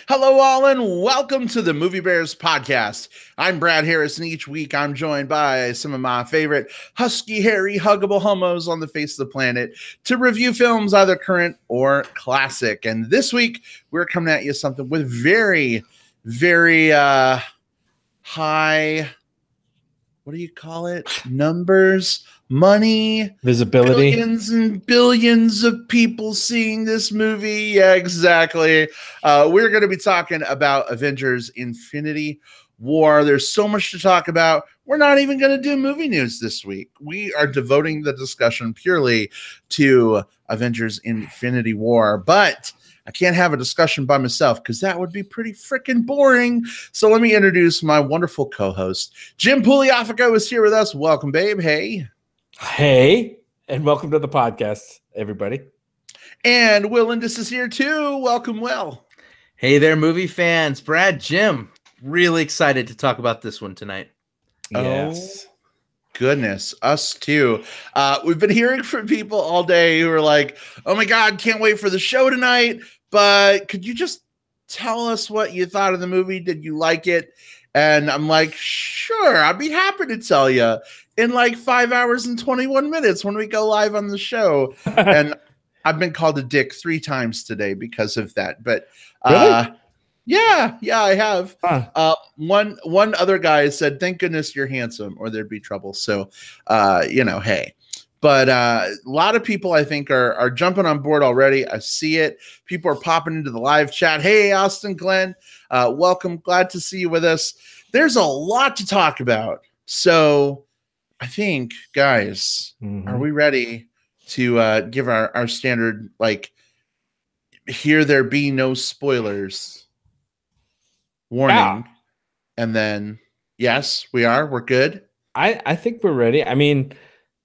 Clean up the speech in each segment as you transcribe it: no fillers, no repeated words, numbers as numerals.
Hello, all, and welcome to the Movie Bears podcast. I'm Brad Harris, and each week I'm joined by some of my favorite husky, hairy, huggable homos on the face of the planet to review films, either current or classic. And this week we're coming at you something with very, very high. What do you call it? Numbers, money, visibility, billions and billions of people seeing this movie. Yeah, exactly. We're going to be talking about Avengers Infinity War. There's so much to talk about. We're not even going to do movie news this week. We are devoting the discussion purely to Avengers Infinity War. But I can't have a discussion by myself because that would be pretty freaking boring. So let me introduce my wonderful co-host. Jim Pugliafico is here with us. Welcome, babe. Hey. Hey, and welcome to the podcast, everybody. And Will Indus is here too. Welcome, Will. Hey there, movie fans. Brad, Jim, really excited to talk about this one tonight. Yes. Oh, goodness, us too. We've been hearing from people all day who are like, oh my God, can't wait for the show tonight. But could you just tell us what you thought of the movie? Did you like it? And I'm like, sure, I'd be happy to tell you in like 5 hours and 21 minutes when we go live on the show. And I've been called a dick 3 times today because of that. But really? Yeah, I have. Huh. One other guy said, thank goodness you're handsome or there'd be trouble. So, hey. But a lot of people, I think, are jumping on board already. I see it. People are popping into the live chat. Hey, Austin Glenn, welcome. Glad to see you with us. There's a lot to talk about. So I think, guys, are we ready to give our standard, like, here there be no spoilers warning? Yeah. And then, yes, we are. We're good. I think we're ready. I mean,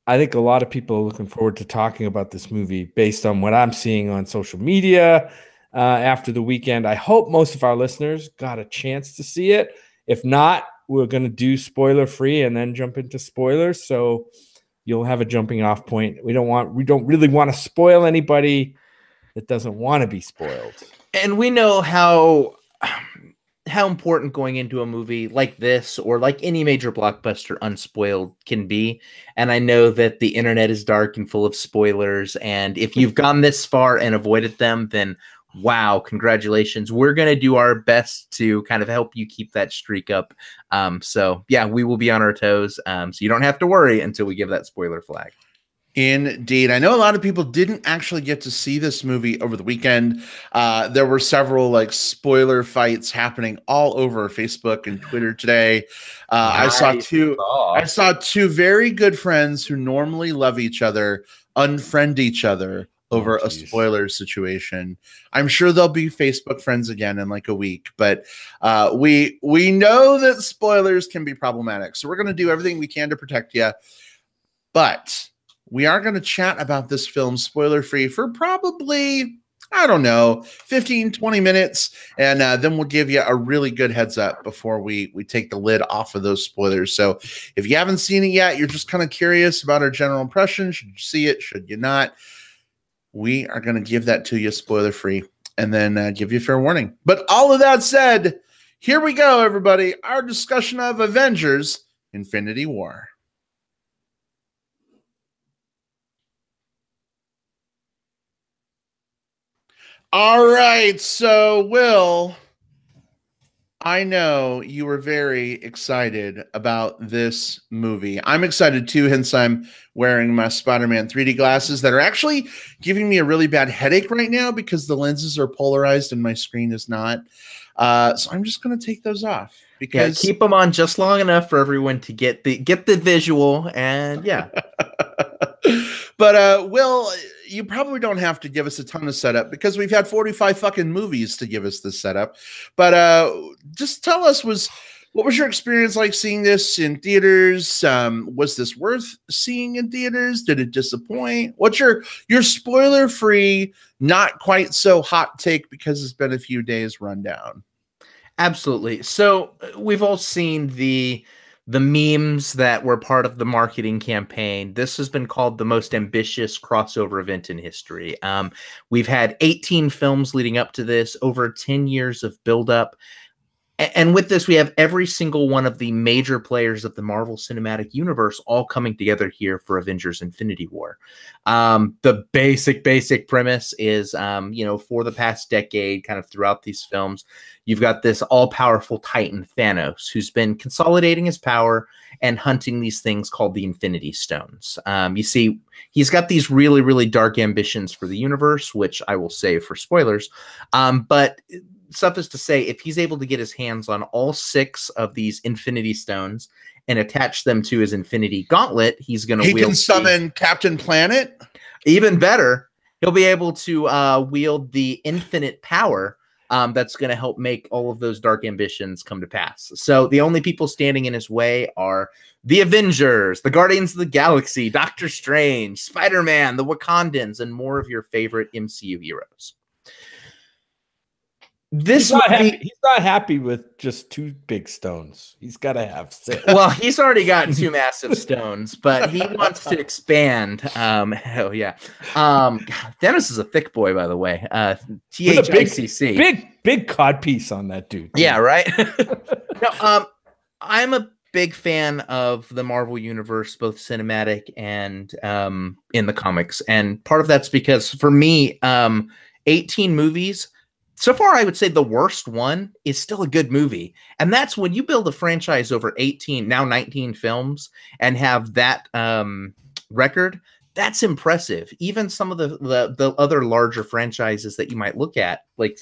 I think a lot of people are looking forward to talking about this movie based on what I'm seeing on social media after the weekend. I hope most of our listeners got a chance to see it. If not, we're going to do spoiler free and then jump into spoilers. So you'll have a jumping off point. We don't really want to spoil anybody that doesn't want to be spoiled. And we know how important going into a movie like this or like any major blockbuster unspoiled can be. And I know that the internet is dark and full of spoilers. And if you've gone this far and avoided them, then wow, congratulations. We're going to do our best to kind of help you keep that streak up. So yeah, we will be on our toes. So you don't have to worry until we give that spoiler flag. Indeed. I know a lot of people didn't actually get to see this movie over the weekend. There were several like spoiler fights happening all over Facebook and Twitter today. I saw two very good friends who normally love each other unfriend each other over a spoiler situation. I'm sure they'll be Facebook friends again in like a week, but we know that spoilers can be problematic. So we're going to do everything we can to protect you. But we are going to chat about this film spoiler-free for probably, 15, 20 minutes. And then we'll give you a really good heads up before we take the lid off of those spoilers. So if you haven't seen it yet, you're just kind of curious about our general impression. Should you see it? Should you not? We are going to give that to you spoiler-free and then give you a fair warning. But all of that said, here we go, everybody. Our discussion of Avengers Infinity War. All right, so Will, I know you were very excited about this movie. I'm excited too, hence I'm wearing my Spider-Man 3D glasses that are actually giving me a really bad headache right now because the lenses are polarized and my screen is not. So I'm just going to take those off because keep them on just long enough for everyone to get the visual and yeah. But Will, you probably don't have to give us a ton of setup because we've had 45 fucking movies to give us this setup. But just tell us, what was your experience like seeing this in theaters? Was this worth seeing in theaters? Did it disappoint? What's your spoiler-free, not quite so hot take because it's been a few days rundown? Absolutely. So we've all seen the the memes that were part of the marketing campaign. This has been called the most ambitious crossover event in history. We've had 18 films leading up to this, over 10 years of buildup. And with this, we have every single one of the major players of the Marvel Cinematic Universe all coming together here for Avengers Infinity War. The basic premise is, for the past decade, kind of throughout these films, you've got this all-powerful Titan, Thanos, who's been consolidating his power and hunting these things called the Infinity Stones. You see, he's got these really, really dark ambitions for the universe, which I will save for spoilers. But suffice to say, if he's able to get his hands on all 6 of these Infinity Stones and attach them to his Infinity Gauntlet, he's going to can summon Captain Planet. Even better, he'll be able to wield the infinite power that's going to help make all of those dark ambitions come to pass. So the only people standing in his way are the Avengers, the Guardians of the Galaxy, Doctor Strange, Spider-Man, the Wakandans, and more of your favorite MCU heroes. He's not happy with just 2 big stones. He's got to have 6. Well, he's already got 2 massive stones, but he wants to expand. Hell yeah. Thanos is a thick boy, by the way. THICC. Big cod piece on that dude. Yeah, right? No, I'm a big fan of the Marvel Universe, both cinematic and in the comics. And part of that's because, for me, 18 movies... So far, I would say the worst one is still a good movie. And that's when you build a franchise over 18, now 19 films and have that record, that's impressive. Even some of the other larger franchises that you might look at, like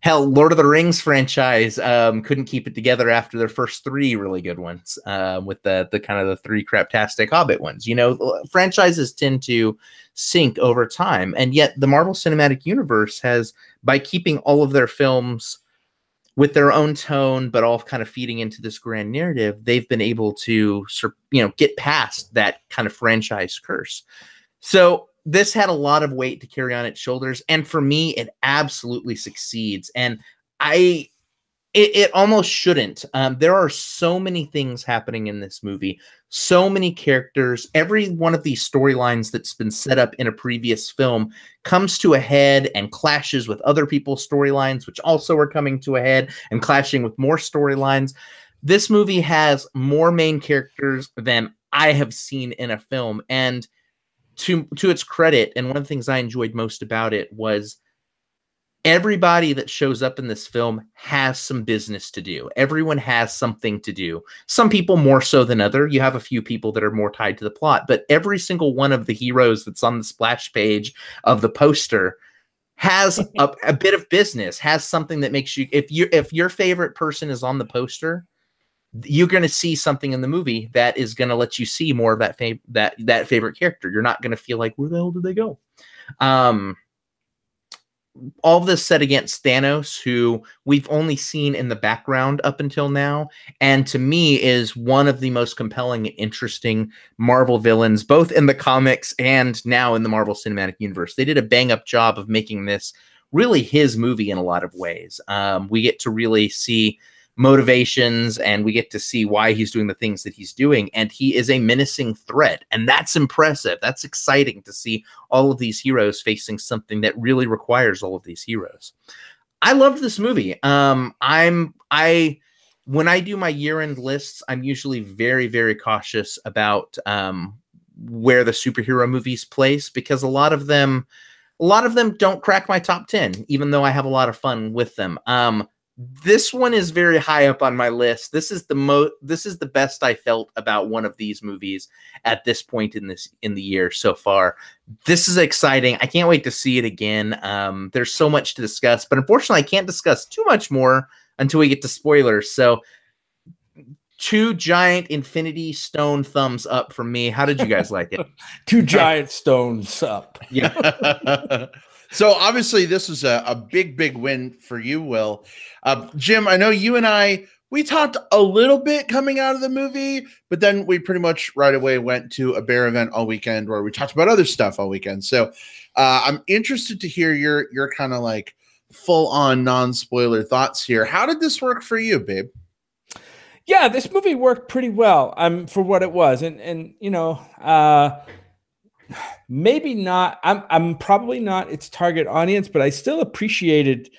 Lord of the Rings franchise couldn't keep it together after their first 3 really good ones with the kind of the 3 craptastic Hobbit ones. Franchises tend to sink over time. And yet the Marvel Cinematic Universe has, by keeping all of their films with their own tone, but all kind of feeding into this grand narrative, they've been able to, get past that kind of franchise curse. So this had a lot of weight to carry on its shoulders. And for me, it absolutely succeeds. And it almost shouldn't. There are so many things happening in this movie, so many characters. Every one of these storylines that's been set up in a previous film comes to a head and clashes with other people's storylines, which also are coming to a head and clashing with more storylines. This movie has more main characters than I have seen in a film. And to its credit, and one of the things I enjoyed most about it was everybody that shows up in this film has some business to do. Everyone has something to do. Some people more so than other. You have a few people that are more tied to the plot, but every single one of the heroes that's on the splash page of the poster has a bit of business, has something that makes you, if your favorite person is on the poster, you're going to see something in the movie that is going to let you see more of that favorite character. You're not going to feel like, where the hell did they go? All of this set against Thanos, who we've only seen in the background up until now, and to me is one of the most compelling and interesting Marvel villains, both in the comics and now in the Marvel Cinematic Universe. They did a bang-up job of making this really his movie in a lot of ways. We get to really see motivations, and we get to see why he's doing the things that he's doing, and he is a menacing threat, and that's impressive. That's exciting to see all of these heroes facing something that really requires all of these heroes. I loved this movie. When I do my year-end lists, I'm usually very, very cautious about where the superhero movies place, because a lot of them don't crack my top 10, even though I have a lot of fun with them. This one is very high up on my list. This is the best I felt about one of these movies at this point in the year so far. This is exciting. I can't wait to see it again. There's so much to discuss, but unfortunately I can't discuss too much more until we get to spoilers. So 2 giant Infinity Stone thumbs up from me. How did you guys like it? 2 giant stones up. Yeah. So obviously this was a big win for you, Will. Jim, I know you and we talked a little bit coming out of the movie, but then we pretty much right away went to a bear event all weekend where we talked about other stuff all weekend. So I'm interested to hear your kind of like full on non-spoiler thoughts here. How did this work for you, babe? Yeah, this movie worked pretty well for what it was. And you know, maybe not, I'm probably not its target audience, but I still appreciated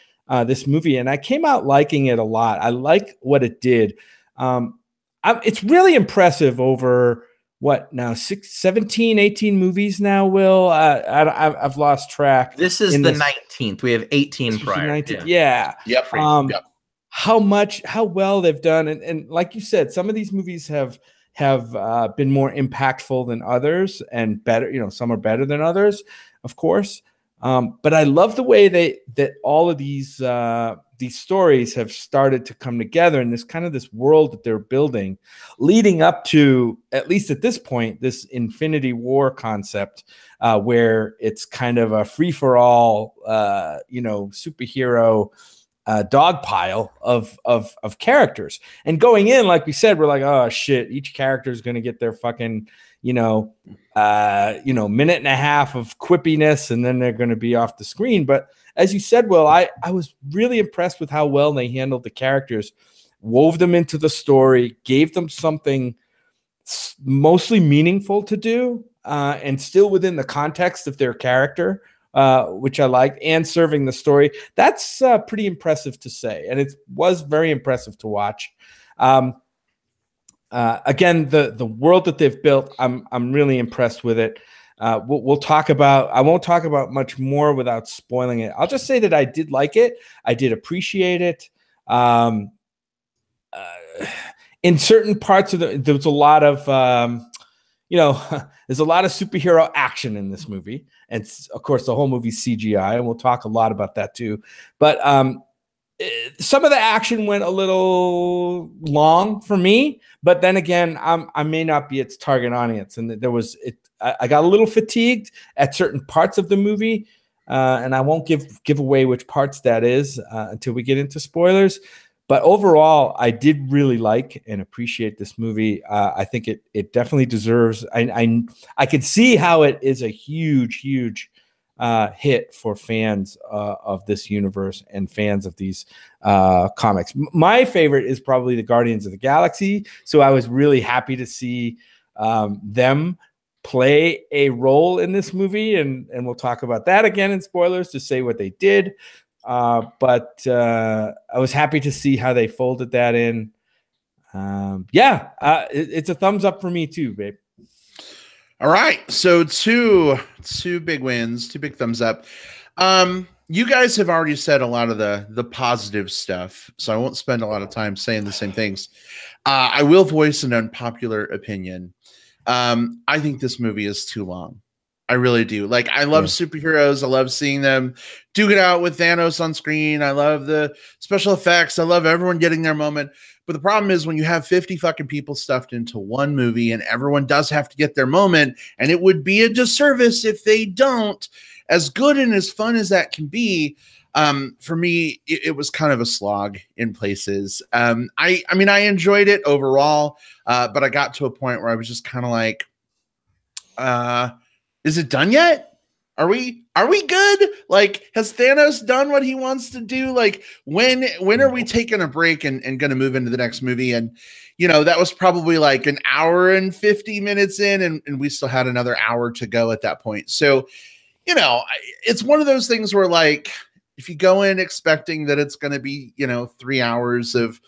this movie, and I came out liking it a lot. I like what it did. It's really impressive over what now, 17, 18 movies now, Will. I've lost track. This is the 19th. We have 18 prior. 19th. Yeah. Yep. Yep. How well they've done. And like you said, some of these movies have been more impactful than others and better, you know, some are better than others, of course. But I love the way that all of these stories have started to come together in this kind of this world that they're building, leading up to, at least at this point, this Infinity War concept, where it's kind of a free-for-all, superhero dog pile of characters. And going in, like we said, we're like, oh shit, each character is going to get their fucking minute and a half of quippiness, and then they're going to be off the screen. But as you said, Will, I was really impressed with how well they handled the characters, wove them into the story, gave them something mostly meaningful to do, and still within the context of their character, which I liked, and serving the story. That's pretty impressive to say, and it was very impressive to watch. Again, the world that they've built, I'm really impressed with it. We'll talk about. I won't talk about much more without spoiling it. I'll just say that I did like it. I did appreciate it. In certain parts of there was a lot of there's a lot of superhero action in this movie, and of course the whole movie's CGI, and we'll talk a lot about that too. But some of the action went a little long for me, but then again, I may not be its target audience, and I got a little fatigued at certain parts of the movie, and I won't give away which parts that is until we get into spoilers. But overall, I did really like and appreciate this movie. I think it definitely deserves. I can see how it is a huge hit for fans of this universe and fans of these comics. My favorite is probably the Guardians of the Galaxy. So I was really happy to see them play a role in this movie, and we'll talk about that again in spoilers to say what they did. But I was happy to see how they folded that in. It's a thumbs up for me too, babe. All right, so two big wins, two big thumbs up. You guys have already said a lot of the positive stuff, so I won't spend a lot of time saying the same things. I will voice an unpopular opinion. I think this movie is too long. I really do. Like, I love superheroes. I love seeing them duke it out with Thanos on screen. I love the special effects. I love everyone getting their moment. But the problem is when you have 50 fucking people stuffed into one movie and everyone does have to get their moment, and it would be a disservice if they don't, as good and as fun as that can be, for me, it was kind of a slog in places. I mean, I enjoyed it overall, but I got to a point where I was just kind of like, is it done yet? Are we good? Like, has Thanos done what he wants to do? Like, when are we taking a break and going to move into the next movie? And, that was probably like an hour and 50 minutes in, and we still had another hour to go at that point. So, it's one of those things where, like, if you go in expecting that it's going to be, 3 hours of,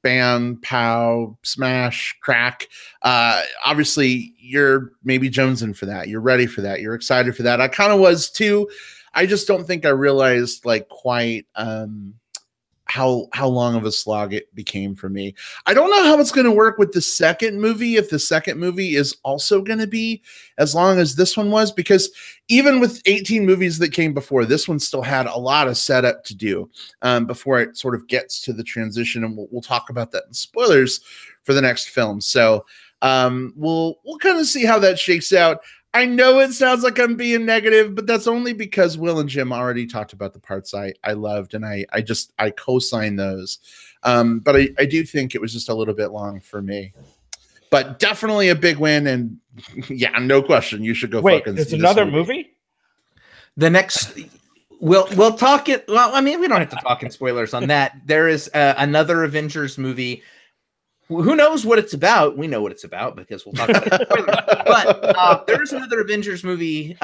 bam, pow, smash, crack. Obviously, you're maybe jonesing for that. You're ready for that. You're excited for that. I kind of was too. I just don't think I realized like quite how long of a slog it became for me. I don't know how it's going to work with the second movie, if the second movie is also going to be as long as this one was, because even with 18 movies that came before, this one still had a lot of setup to do before it sort of gets to the transition, and we'll talk about that in spoilers for the next film. So we'll kind of see how that shakes out. I know it sounds like I'm being negative, but that's only because Will and Jim already talked about the parts I loved, and I co-sign those. But I do think it was just a little bit long for me. But definitely a big win, and yeah, no question, you should go. Wait, there's another movie? The next, we'll talk it. Well, I mean, we don't have to talk in spoilers on that. There is another Avengers movie Who knows what it's about? We know what it's about because we'll talk about it. But there is another Avengers movie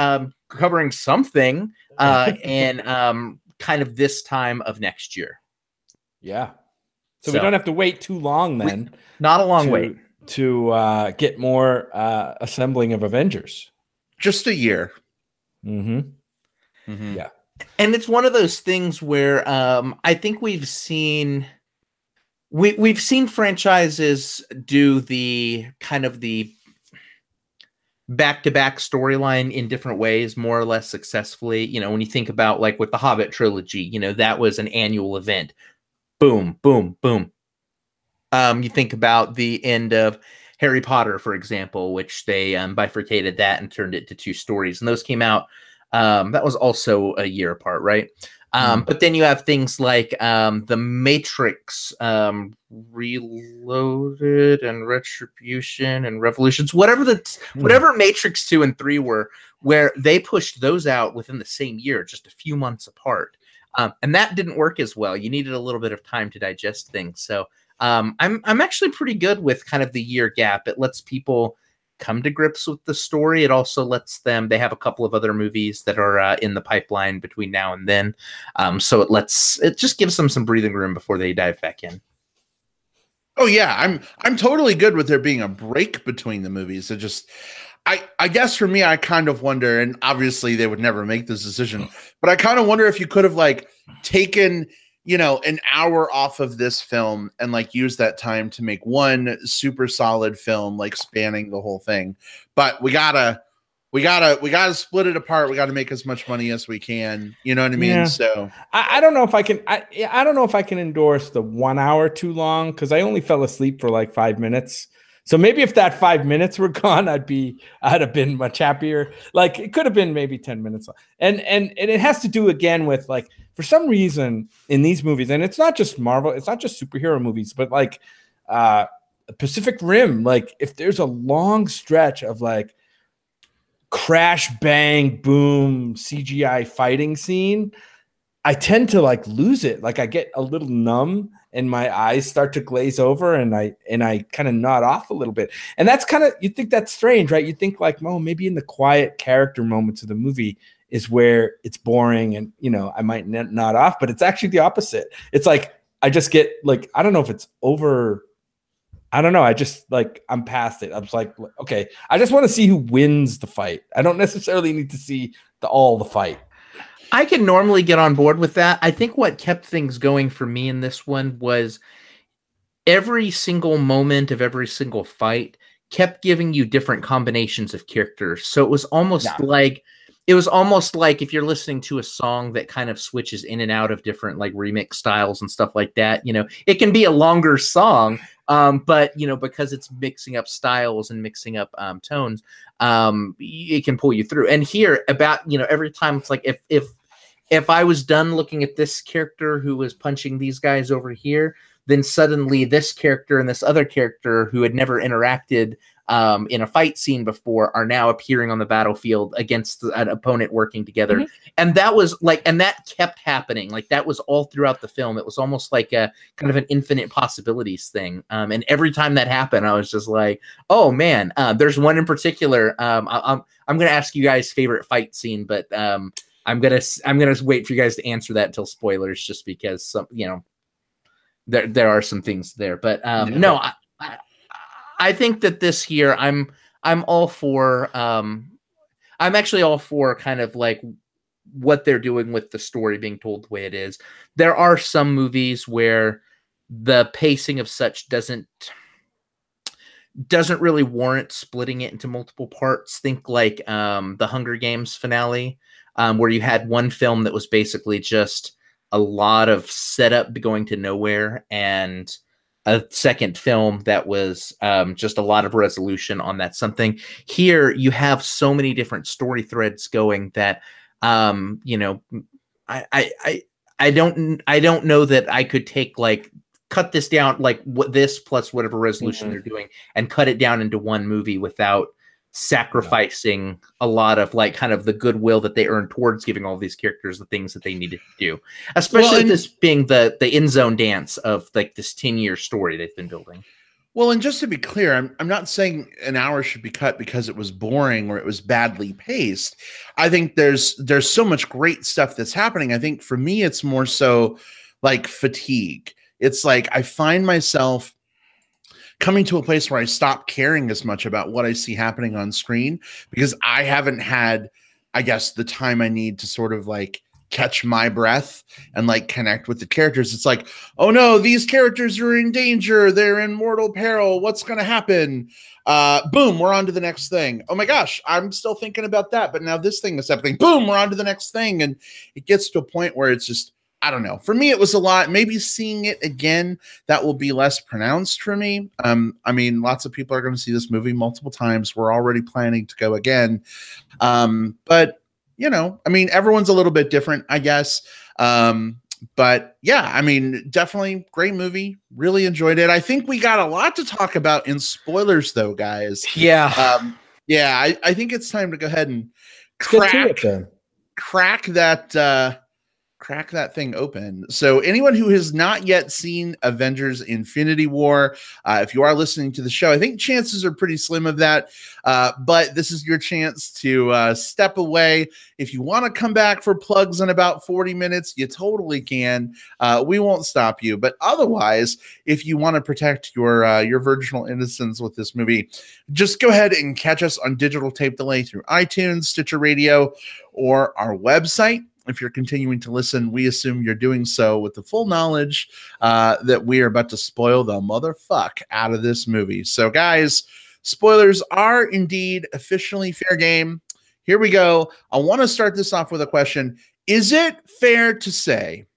covering something in kind of this time of next year. Yeah. So we don't have to wait too long then. Not a long wait. To get more assembling of Avengers. Just a year. Yeah. And it's one of those things where I think we've seen franchises do the kind of the back-to-back storyline in different ways, more or less successfully. You know, when you think about like with the Hobbit trilogy, you know, that was an annual event. Boom, boom, boom. You think about the end of Harry Potter, for example, which they bifurcated that and turned it to 2 stories. And those came out. That was also a year apart, right? But then you have things like The Matrix, Reloaded and Retribution and Revolutions, whatever Matrix 2 and 3 were, where they pushed those out within the same year, just a few months apart. And that didn't work as well. You needed a little bit of time to digest things. So I'm actually pretty good with kind of the year gap. It lets people come to grips with the story. It also lets them, they have a couple of other movies that are in the pipeline between now and then. So it just gives them some breathing room before they dive back in. Oh yeah, I'm totally good with there being a break between the movies. It just, I guess for me, I kind of wonder, and obviously they would never make this decision, but I kind of wonder if you could have like taken, you know, an hour off of this film and like use that time to make one super solid film, like spanning the whole thing. But we gotta split it apart. We gotta make as much money as we can. You know what I mean? Yeah. So I don't know if I can. I don't know if I can endorse the 1 hour too long because I only fell asleep for like 5 minutes. So maybe if that 5 minutes were gone, I'd have been much happier. Like it could have been maybe 10 minutes. And it has to do again with like, for some reason in these movies, and it's not just Marvel, it's not just superhero movies, but like Pacific Rim, like if there's a long stretch of like crash, bang, boom, CGI fighting scene, I tend to like lose it. Like I get a little numb and my eyes start to glaze over and I kind of nod off a little bit. And that's kind of, you think that's strange, right? You think like, oh, maybe in the quiet character moments of the movie is where it's boring and, you know, I might nod off, but it's actually the opposite. It's like, I just get like, I don't know if it's over. I don't know. I just like, I'm past it. I was like, okay, I just want to see who wins the fight. I don't necessarily need to see all the fight. I can normally get on board with that. I think what kept things going for me in this one was every single moment of every single fight kept giving you different combinations of characters. So it was almost like if you're listening to a song that kind of switches in and out of different like remix styles and stuff like that. You know, it can be a longer song, but you know, because it's mixing up styles and mixing up tones, it can pull you through. And here, about, you know, every time it's like if I was done looking at this character who was punching these guys over here, then suddenly this character and this other character who had never interacted in a fight scene before are now appearing on the battlefield against an opponent working together. And that was like, and that kept happening. Like that was all throughout the film. It was almost like a kind of an infinite possibilities thing. And every time that happened, I was just like, oh man, there's one in particular. I'm going to ask you guys favorite fight scene, but I'm gonna wait for you guys to answer that till spoilers, just because some, you know, there are some things there. But no, I think that this year I'm all for I'm actually all for kind of like what they're doing with the story being told the way it is. There are some movies where the pacing of such doesn't really warrant splitting it into multiple parts. Think like the Hunger Games finale. Where you had one film that was basically just a lot of setup going to nowhere, and a second film that was just a lot of resolution on that something. Here, you have so many different story threads going that, you know, I don't know that I could take like cut this down like what this plus whatever resolution they're doing and cut it down into one movie without sacrificing a lot of like kind of the goodwill that they earned towards giving all these characters the things that they needed to do, especially this being the end zone dance of like this 10-year story they've been building. Well, and just to be clear, I'm not saying an hour should be cut because it was boring or it was badly paced. I think there's so much great stuff that's happening. I think for me, it's more so like fatigue. It's like I find myself coming to a place where I stop caring as much about what I see happening on screen because I haven't had, I guess, the time I need to sort of like catch my breath and like connect with the characters. It's like, oh no, these characters are in danger. They're in mortal peril. What's going to happen? Boom, we're on to the next thing. Oh my gosh, I'm still thinking about that, but now this thing is happening. Boom, we're on to the next thing. And it gets to a point where it's just, I don't know. For me, it was a lot. Maybe seeing it again, that will be less pronounced for me. I mean, lots of people are going to see this movie multiple times. We're already planning to go again. But you know, I mean, everyone's a little bit different, I guess. But yeah, I mean, definitely great movie. Really enjoyed it. I think we got a lot to talk about in spoilers, though, guys. Yeah. Yeah, I think it's time to go ahead and Crack that thing open. So anyone who has not yet seen Avengers Infinity War, if you are listening to the show, I think chances are pretty slim of that. But this is your chance to step away. If you want to come back for plugs in about 40 minutes, you totally can. We won't stop you. But otherwise, if you want to protect your virginal innocence with this movie, just go ahead and catch us on digital tape delay through iTunes, Stitcher Radio, or our website. If you're continuing to listen, we assume you're doing so with the full knowledge that we are about to spoil the motherfuck out of this movie. So, guys, spoilers are indeed officially fair game. Here we go. I want to start this off with a question. Is it fair to say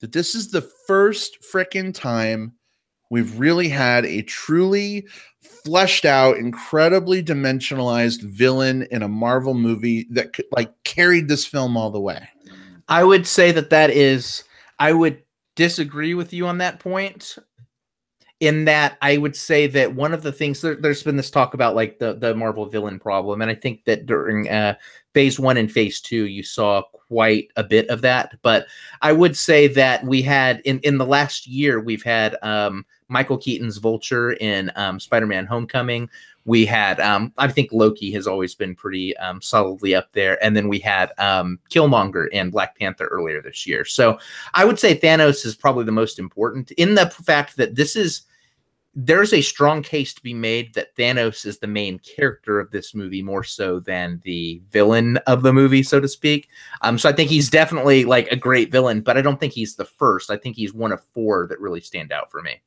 that this is the first frickin' time we've really had a truly fleshed out, incredibly dimensionalized villain in a Marvel movie that could, like, carried this film all the way? I would say that is, I would disagree with you on that point, in that I would say that one of the things, there's been this talk about like the Marvel villain problem, and I think that during phase 1 and phase 2 you saw quite a bit of that. But I would say that we had in the last year, we've had Michael Keaton's Vulture in Spider-Man Homecoming. We had I think Loki has always been pretty solidly up there, and then we had Killmonger and Black Panther earlier this year. So I would say Thanos is probably the most important, in the fact that there's a strong case to be made that Thanos is the main character of this movie more so than the villain of the movie, so to speak. So I think he's definitely like a great villain, but I don't think he's the first. I think he's one of 4 that really stand out for me.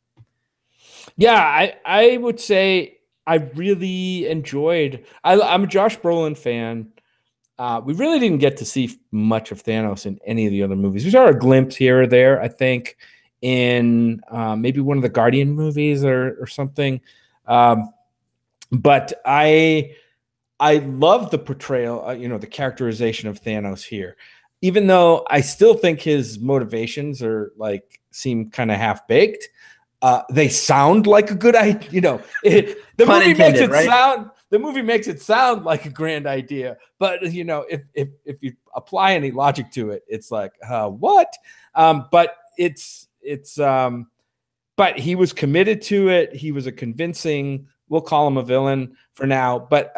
Yeah, I would say I really enjoyed. I'm a Josh Brolin fan. We really didn't get to see much of Thanos in any of the other movies. We saw a glimpse here or there, I think, in maybe one of the Guardian movies or something. But I love the portrayal, the characterization of Thanos here, even though I still think his motivations are seem kind of half baked. They sound like a good idea. The movie makes it sound. The movie makes it sound like a grand idea, but if you apply any logic to it, it's like what? But but he was committed to it. He was a convincing. We'll call him a villain for now, but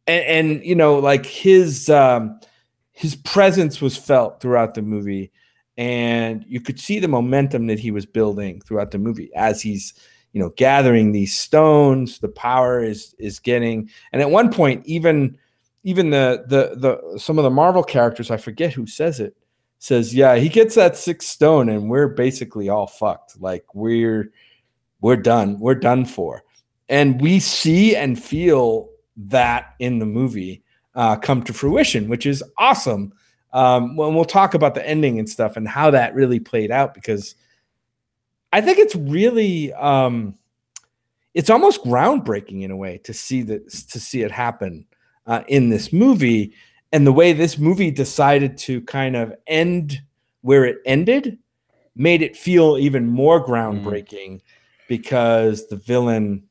his presence was felt throughout the movie. And you could see the momentum that he was building throughout the movie as he's, gathering these stones. The power is getting, and at one point, even the some of the Marvel characters, I forget who says it, says, "Yeah, he gets that 6th stone, and we're basically all fucked. Like we're done for." And we see and feel that in the movie come to fruition, which is awesome. When we'll talk about the ending and stuff and how that really played out, because I think it's really it's almost groundbreaking in a way to see it happen in this movie, and the way this movie decided to kind of end where it ended made it feel even more groundbreaking because the villain,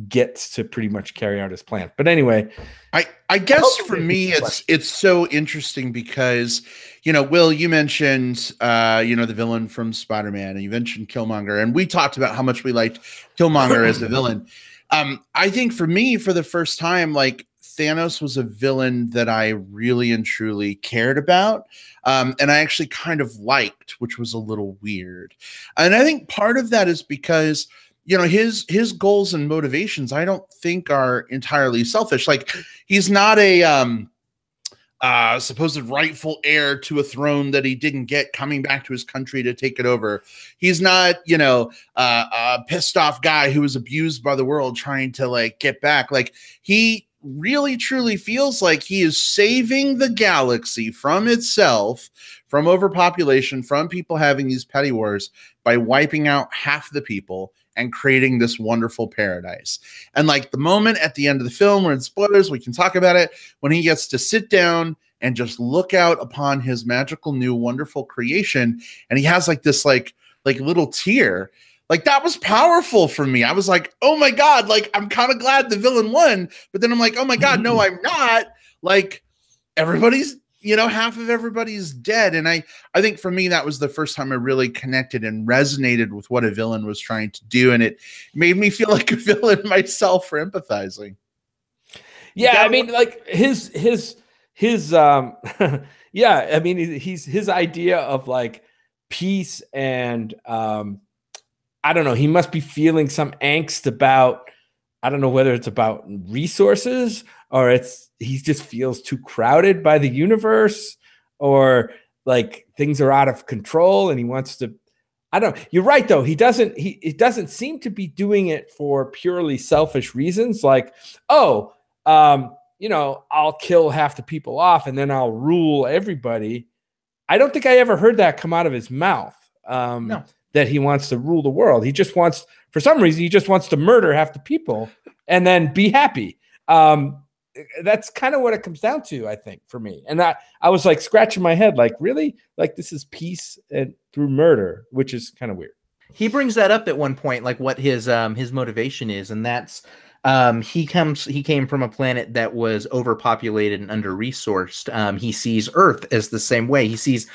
gets to pretty much carry out his plan. But anyway, I guess for me it's so interesting because, you know, Will, you mentioned you know, the villain from Spider-Man, and you mentioned Killmonger, and we talked about how much we liked Killmonger as a villain. I think for me, for the first time, like, Thanos was a villain that I really and truly cared about, and I actually kind of liked, which was a little weird. And I think part of that is because, you know, his goals and motivations, I don't think are entirely selfish. Like, he's not a supposed rightful heir to a throne that he didn't get, coming back to his country to take it over. He's not, you know, a pissed off guy who was abused by the world trying to, like, get back. Like, he really truly feels like he is saving the galaxy from itself, from overpopulation, from people having these petty wars, by wiping out half the people and creating this wonderful paradise. And like the moment at the end of the film, where in spoilers, we can talk about it, when he gets to sit down and just look out upon his magical new wonderful creation, and he has like this like little tear, like, that was powerful for me. I was like, oh my God, like, I'm kind of glad the villain won, but then I'm like, oh my God, no, I'm not. Like, everybody's, you know, half of everybody's dead. And I think for me, that was the first time I really connected and resonated with what a villain was trying to do. And it made me feel like a villain myself for empathizing. Yeah. I mean, like his yeah, I mean, his idea of like peace and, I don't know, he must be feeling some angst about, I don't know whether it's about resources or he just feels too crowded by the universe, or like things are out of control and he wants to, I don't know. You're right though. He doesn't seem to be doing it for purely selfish reasons. Like, oh, you know, I'll kill half the people off and then I'll rule everybody. I don't think I ever heard that come out of his mouth. No. That he wants to rule the world. He just wants, for some reason, he just wants to murder half the people and then be happy. That's kind of what it comes down to, I think, for me. And I was like scratching my head, like, really? Like, this is peace and through murder, which is kind of weird. He brings that up at one point, like what his motivation is, and that's he came from a planet that was overpopulated and under-resourced. He sees Earth as the same way. He sees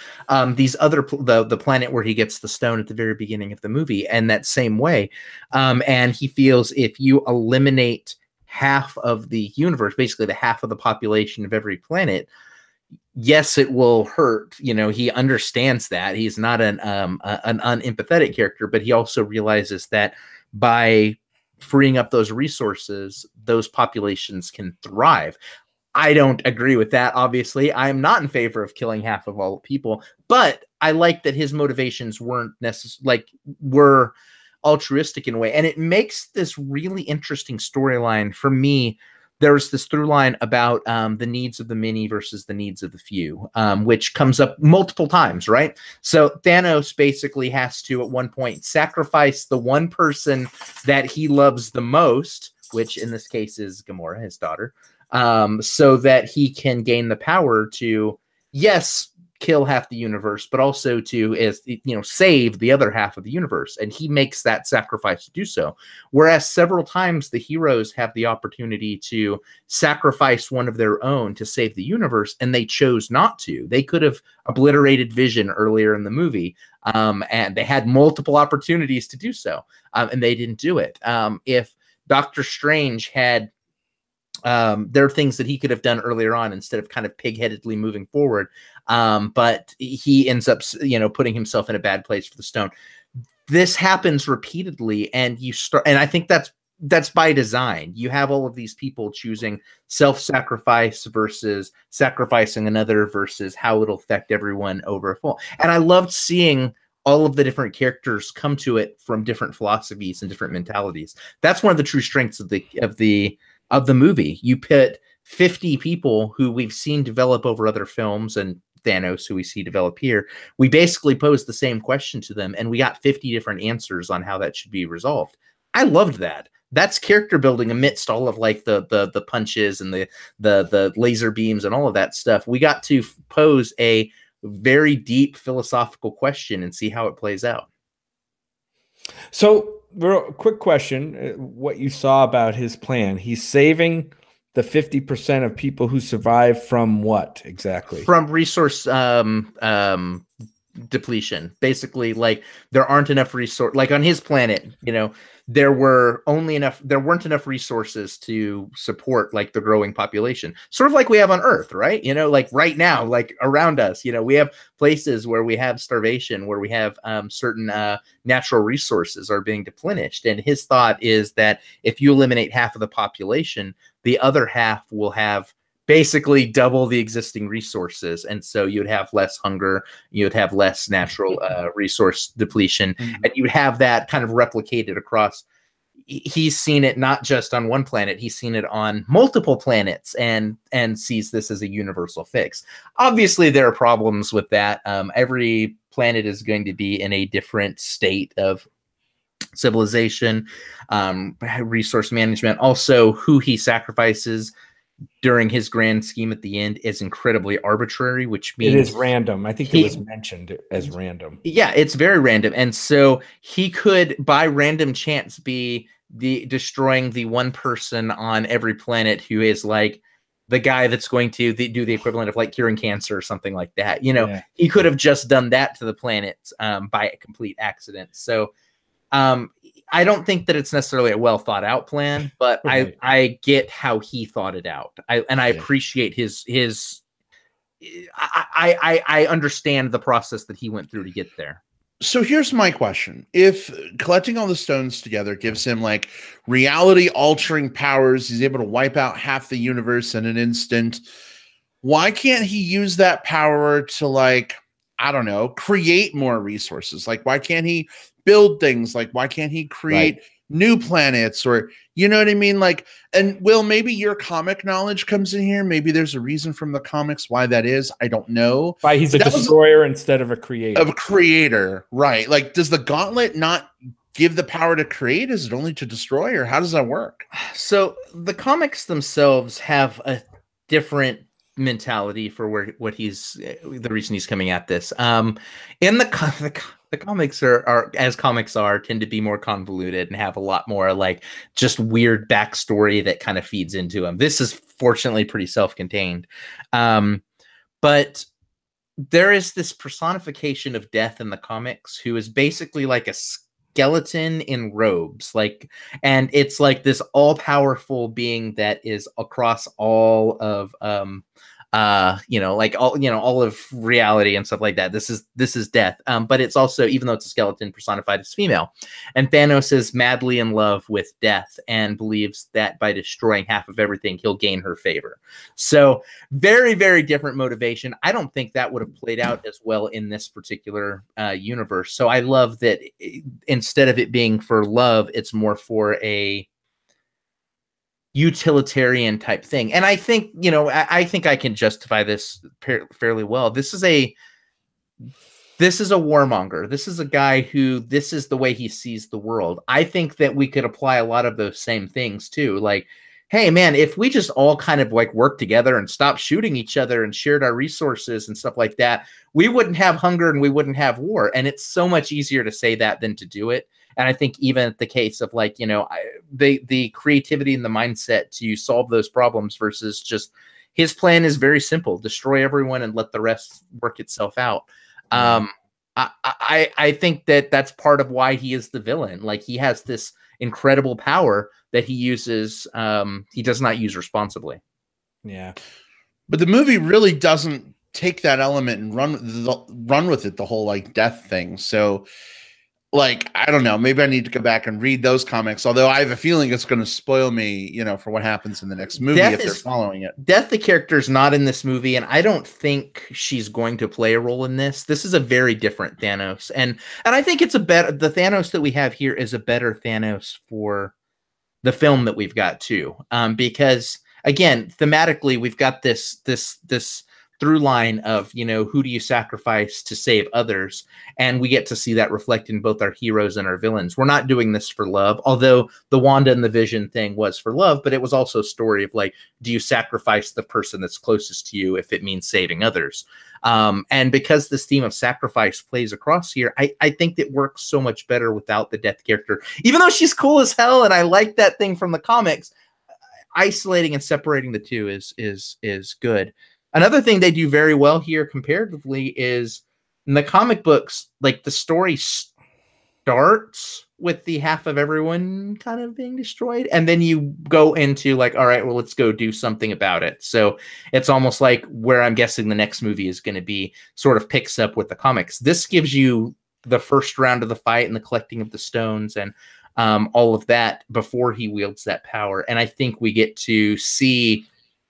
these other the planet where he gets the stone at the very beginning of the movie, and that same way. And he feels if you eliminate half of the universe, basically the half of the population of every planet, yes, it will hurt. You know, he understands that. He's not an unempathetic character, but he also realizes that by freeing up those resources, those populations can thrive. I don't agree with that, obviously. I'm not in favor of killing half of all people, but I like that his motivations weren't were altruistic in a way. And it makes this really interesting storyline for me. There's this through line about the needs of the many versus the needs of the few, which comes up multiple times, right? So Thanos basically has to, at one point, sacrifice the one person that he loves the most, which in this case is Gamora, his daughter, so that he can gain the power to, yes, kill half the universe, but also to, as you know, save the other half of the universe. And he makes that sacrifice to do so. Whereas several times the heroes have the opportunity to sacrifice one of their own to save the universe, and they chose not to. They could have obliterated Vision earlier in the movie, and they had multiple opportunities to do so, and they didn't do it. If Doctor Strange had there are things that he could have done earlier on instead of kind of pig-headedly moving forward. But he ends up, you know, putting himself in a bad place for the stone. This happens repeatedly, and I think that's by design. You have all of these people choosing self-sacrifice versus sacrificing another versus how it'll affect everyone over a full. And I loved seeing all of the different characters come to it from different philosophies and different mentalities. That's one of the true strengths of the movie. You put 50 people who we've seen develop over other films, and Thanos, who we see develop here. We basically posed the same question to them, and we got 50 different answers on how that should be resolved. I loved that. That's character building amidst all of like the punches and the laser beams and all of that stuff. We got to pose a very deep philosophical question and see how it plays out. So real quick question: what you saw about his plan? He's saving the 50% of people who survive from what exactly? From resource depletion. Basically, like there aren't enough resource, like on his planet, you know, there weren't enough resources to support like the growing population, sort of like we have on Earth, right? You know, like right now, like around us, you know, we have places where we have starvation, where we have certain natural resources are being depleted. And his thought is that if you eliminate half of the population, the other half will have basically double the existing resources. And so you'd have less hunger, you'd have less natural resource depletion, and you'd have that kind of replicated across. He's seen it not just on one planet, he's seen it on multiple planets, and sees this as a universal fix. Obviously, there are problems with that. Every planet is going to be in a different state of civilization, resource management. Also, who he sacrifices during his grand scheme at the end is incredibly arbitrary, which means it is random. I think it was mentioned as random. Yeah, it's very random. And so he could, by random chance, be destroying the one person on every planet who is like the guy that's going to do the equivalent of like curing cancer or something like that. You know, he could have just done that to the planet by a complete accident. So I don't think that it's necessarily a well thought out plan, but right. I get how he thought it out. I appreciate his I understand the process that he went through to get there. So here's my question. If collecting all the stones together gives him like reality altering powers, he's able to wipe out half the universe in an instant, why can't he use that power to, like, I don't know, create more resources? Like, why can't he build things? Like, why can't he create new planets? Or, you know what I mean? Like, and Will, maybe your comic knowledge comes in here. Maybe there's a reason from the comics why that is. I don't know. Why he's a destroyer instead of a creator. Of a creator, right? Like, does the gauntlet not give the power to create? Is it only to destroy, or how does that work? So the comics themselves have a different mentality for what he's, the reason he's coming at this. In the comics are as comics are, tend to be more convoluted and have a lot more like just weird backstory that kind of feeds into them. This is fortunately pretty self-contained. But there is this personification of death in the comics who is basically like a skeleton in robes, like, and it's like this all-powerful being that is across all of you know, like all of reality and stuff like that. This is death. But it's also, even though it's a skeleton, personified as female. And Thanos is madly in love with death and believes that by destroying half of everything, he'll gain her favor. So very, very different motivation. I don't think that would have played out as well in this particular universe. So I love that instead of it being for love, it's more for a utilitarian type thing. And I think, you know, I think I can justify this fairly well. This is a warmonger. This is a guy who, this is the way he sees the world. I think that we could apply a lot of those same things too. Like, hey man, if we just all kind of like worked together and stopped shooting each other and shared our resources and stuff like that, we wouldn't have hunger and we wouldn't have war. And it's so much easier to say that than to do it. And I think even the case of like, you know, the creativity and the mindset to solve those problems versus just his plan is very simple: destroy everyone and let the rest work itself out. I think that that's part of why he is the villain. Like, he has this incredible power that he uses. He does not use responsibly. Yeah. But the movie really doesn't take that element and run with it, the whole like death thing. So, like, I don't know, maybe I need to go back and read those comics, although I have a feeling it's going to spoil me, you know, for what happens in the next movie if they're following it. Death, the character, is not in this movie, and I don't think she's going to play a role in this. This is a very different Thanos, and I think it's the Thanos that we have here is a better Thanos for the film that we've got too, because again, thematically, we've got this through line of, you know, who do you sacrifice to save others? And we get to see that reflected in both our heroes and our villains. We're not doing this for love, although the Wanda and the Vision thing was for love, but it was also a story of like, do you sacrifice the person that's closest to you if it means saving others? And because this theme of sacrifice plays across here, I think it works so much better without the death character, even though she's cool as hell. And I like that thing from the comics. Isolating and separating the two is good. Another thing they do very well here comparatively is in the comic books, like the story starts with the half of everyone kind of being destroyed, and then you go into like, all right, well, let's go do something about it. So it's almost like where I'm guessing the next movie is going to be sort of picks up with the comics. This gives you the first round of the fight and the collecting of the stones and all of that before he wields that power. And I think we get to see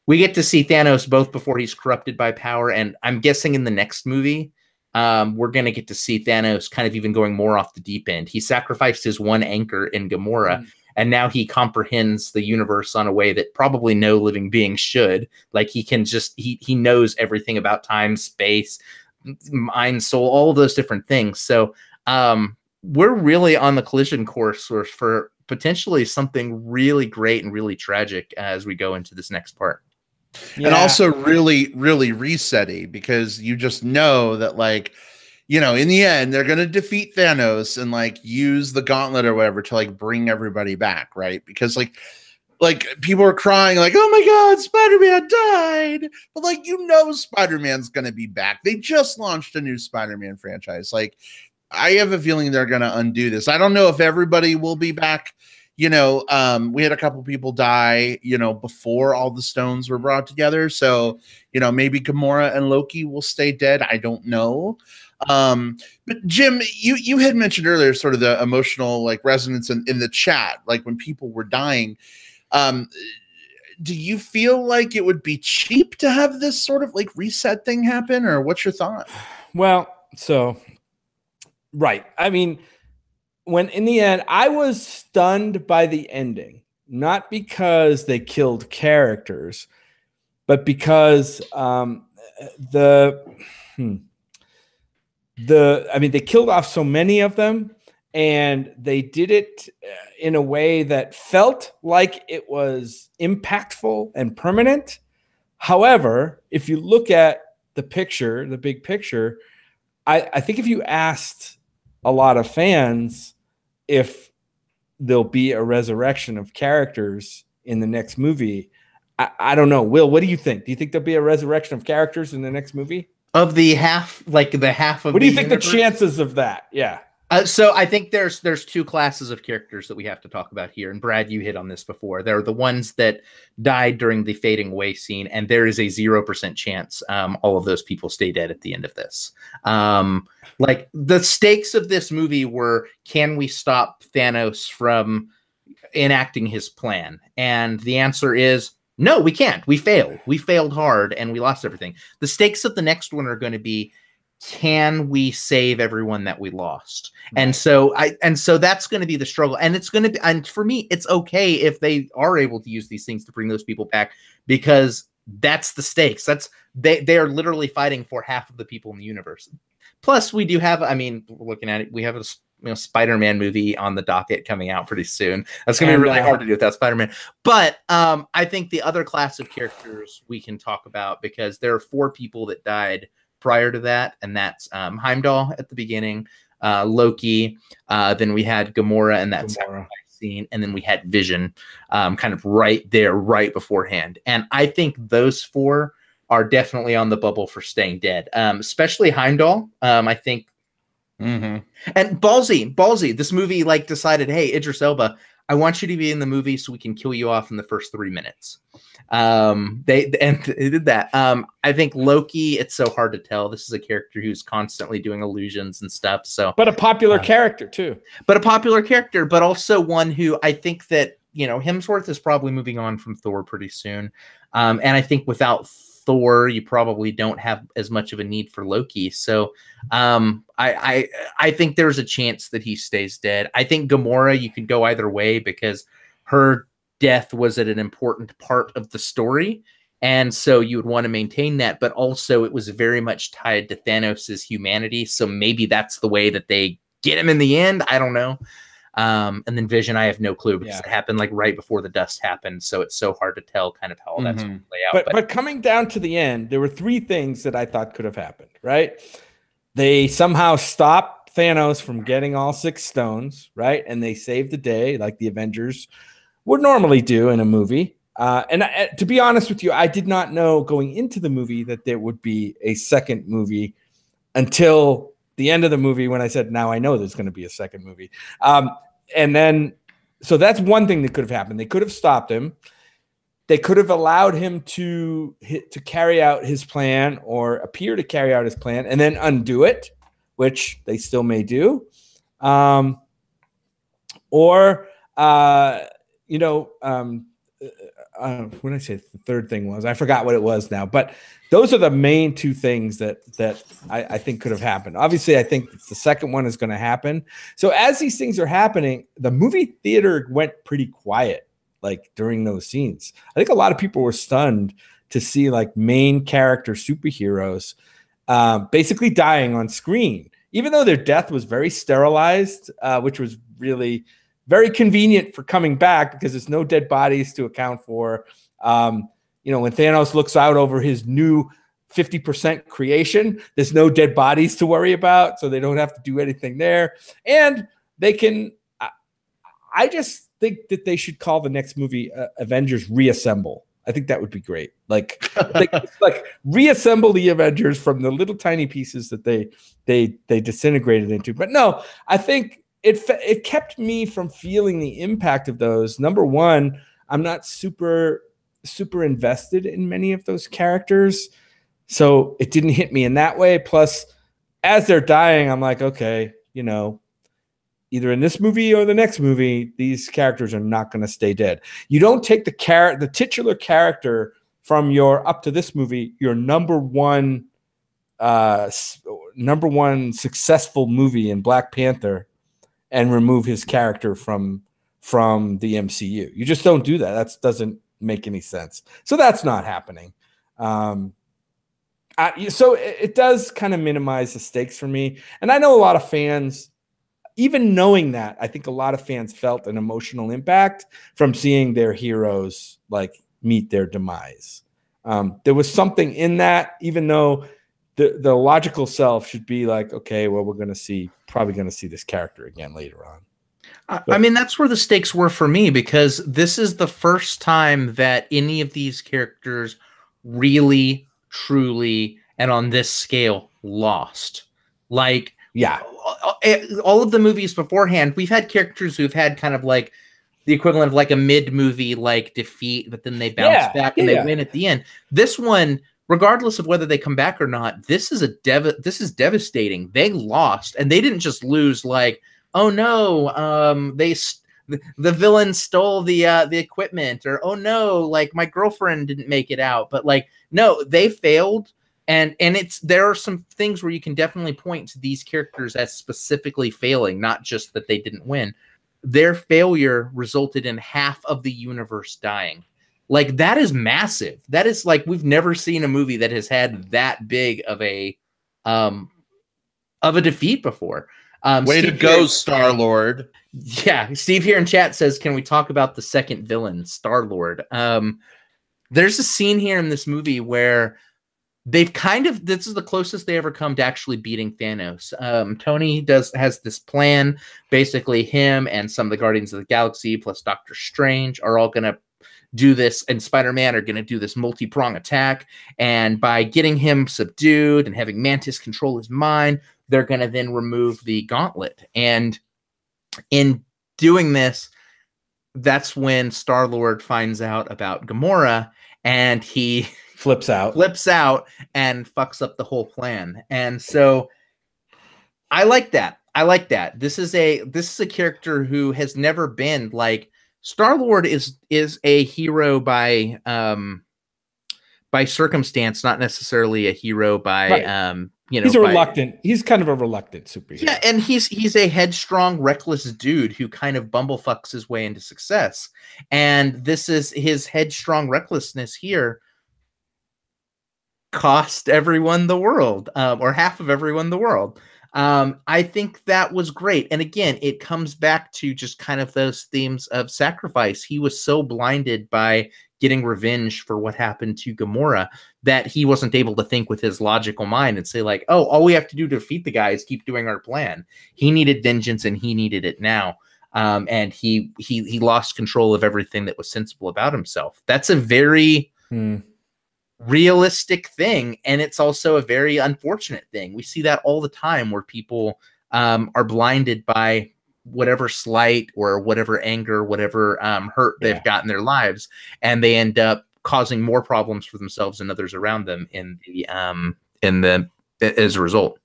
Thanos both before he's corrupted by power, and I'm guessing in the next movie, we're going to get to see Thanos kind of even going more off the deep end. He sacrificed his one anchor in Gamora, and now he comprehends the universe on a way that probably no living being should. Like he can just, he knows everything about time, space, mind, soul, all of those different things. So we're really on the collision course for potentially something really great and really tragic as we go into this next part. Yeah. And also really, really resetty, because you just know that, like, you know, in the end, they're going to defeat Thanos and like use the gauntlet or whatever to like bring everybody back. Right. Because like people are crying like, oh my God, Spider-Man died. But like, you know, Spider-Man's going to be back. They just launched a new Spider-Man franchise. Like, I have a feeling they're going to undo this. I don't know if everybody will be back. You know, we had a couple people die, you know, before all the stones were brought together. So, you know, maybe Gamora and Loki will stay dead. I don't know. But Jim, you had mentioned earlier sort of the emotional like resonance in the chat, like when people were dying. Do you feel like it would be cheap to have this sort of like reset thing happen, or what's your thought? Well, so, right. I mean, when in the end, I was stunned by the ending, not because they killed characters, but because I mean, they killed off so many of them, and they did it in a way that felt like it was impactful and permanent. However, if you look at the picture, the big picture, I think if you asked a lot of fans if there'll be a resurrection of characters in the next movie, I don't know. Will, what do you think? Do you think there'll be a resurrection of characters in the next movie? Of the half, like the half of what do you think universe? The chances of that? Yeah. So I think there's two classes of characters that we have to talk about here. And Brad, you hit on this before. There are the ones that died during the fading away scene, and there is a 0% chance all of those people stay dead at the end of this. Like the stakes of this movie were, can we stop Thanos from enacting his plan? And the answer is no, we can't. We failed. We failed hard, and we lost everything. The stakes of the next one are going to be, can we save everyone that we lost? Right. And so that's going to be the struggle. And it's going to be, and for me, it's okay if they are able to use these things to bring those people back, because that's the stakes. They are literally fighting for half of the people in the universe. Plus, we do have, I mean, looking at it, we have a Spider-Man movie on the docket coming out pretty soon. That's going to be really hard to do without Spider-Man. But I think the other class of characters we can talk about, because there are 4 people that died prior to that, and that's Heimdall at the beginning, Loki, then we had Gamora and that sacrifice scene, and then we had Vision kind of right there, right beforehand. And I think those 4 are definitely on the bubble for staying dead, especially Heimdall. I think, and ballsy. This movie like decided, hey, Idris Elba, I want you to be in the movie so we can kill you off in the first 3 minutes. They did that. I think Loki, it's so hard to tell. This is a character who's constantly doing illusions and stuff. So, but a popular character too. But also one who I think that, you know, Hemsworth is probably moving on from Thor pretty soon. And I think without Thor, you probably don't have as much of a need for Loki. So I think there's a chance that he stays dead. I think Gamora, you could go either way, because her death was an important part of the story. And so you would want to maintain that, but also it was very much tied to Thanos' humanity. So maybe that's the way that they get him in the end. I don't know. And then Vision, I have no clue because it happened like right before the dust happened. So it's so hard to tell kind of how all that's going to play out. But coming down to the end, there were three things that I thought could have happened, right? They somehow stopped Thanos from getting all 6 stones, right? And they saved the day like the Avengers would normally do in a movie. To be honest with you, I did not know going into the movie that there would be a second movie until the end of the movie when I said, now I know there's going to be a second movie. And then, so that's one thing that could have happened. They could have stopped him. They could have allowed him to carry out his plan or appear to carry out his plan and then undo it, which they still may do. When I say the third thing was, I forgot what it was now, but those are the main two things that I think could have happened. Obviously, I think the second one is going to happen. So as these things are happening, the movie theater went pretty quiet, like during those scenes. I think a lot of people were stunned to see like main character superheroes basically dying on screen, even though their death was very sterilized, which was really very convenient for coming back because there's no dead bodies to account for. When Thanos looks out over his new 50% creation, there's no dead bodies to worry about, so they don't have to do anything there. And they can, I just think that they should call the next movie Avengers Reassemble. I think that would be great. Like reassemble the Avengers from the little tiny pieces that they disintegrated into. But no, I think it kept me from feeling the impact of those. Number one, I'm not super invested in many of those characters, so it didn't hit me in that way. Plus, as they're dying, I'm like, okay, either in this movie or the next movie, these characters are not going to stay dead. You don't take the titular character from your up to this movie, your number one successful movie in Black Panther, and remove his character from the MCU. You just don't do that. That doesn't make any sense. So that's not happening. So it does kind of minimize the stakes for me. And I know a lot of fans, even knowing that, I think a lot of fans felt an emotional impact from seeing their heroes like meet their demise. There was something in that, even though the logical self should be like, okay, well, we're probably going to see this character again later on. I mean, that's where the stakes were for me, because this is the first time that any of these characters really, truly, and on this scale lost. Like, yeah, all of the movies beforehand, we've had characters who've had kind of like the equivalent of like a mid-movie like defeat, but then they bounce back and they win at the end. This one, regardless of whether they come back or not, this is devastating. They lost, and they didn't just lose like, oh no, the villain stole the equipment, or oh no, like my girlfriend didn't make it out. But like, no, they failed, and there are some things where you can definitely point to these characters as specifically failing, not just that they didn't win. Their failure resulted in half of the universe dying. Like, that is massive. That is like, we've never seen a movie that has had that big of a defeat before. Way to go, Star-Lord. Yeah, Steve here in chat says, can we talk about the second villain, Star-Lord? There's a scene here in this movie where they've this is the closest they ever come to actually beating Thanos. Tony has this plan. Basically, him and some of the Guardians of the Galaxy plus Doctor Strange are all going to do this, and Spider-Man are going to do this multi-prong attack. And by getting him subdued and having Mantis control his mind, they're going to then remove the gauntlet. And in doing this, that's when Star-Lord finds out about Gamora, and he flips out and fucks up the whole plan. And so I like that. This is a character who has never been like, Star-Lord is a hero by circumstance, not necessarily a hero by right. He's kind of a reluctant superhero. Yeah, and he's a headstrong, reckless dude who kind of bumblefucks his way into success. And this is his headstrong recklessness here cost everyone the world, or half of everyone the world. I think that was great. And again, it comes back to just kind of those themes of sacrifice. He was so blinded by getting revenge for what happened to Gamora that he wasn't able to think with his logical mind and say like, oh, all we have to do to defeat the guy is keep doing our plan. He needed vengeance and he needed it now. And he lost control of everything that was sensible about himself. That's a very realistic thing, and it's also a very unfortunate thing. We see that all the time where people are blinded by whatever slight or whatever anger, whatever hurt they've got in their lives, and they end up causing more problems for themselves and others around them as a result.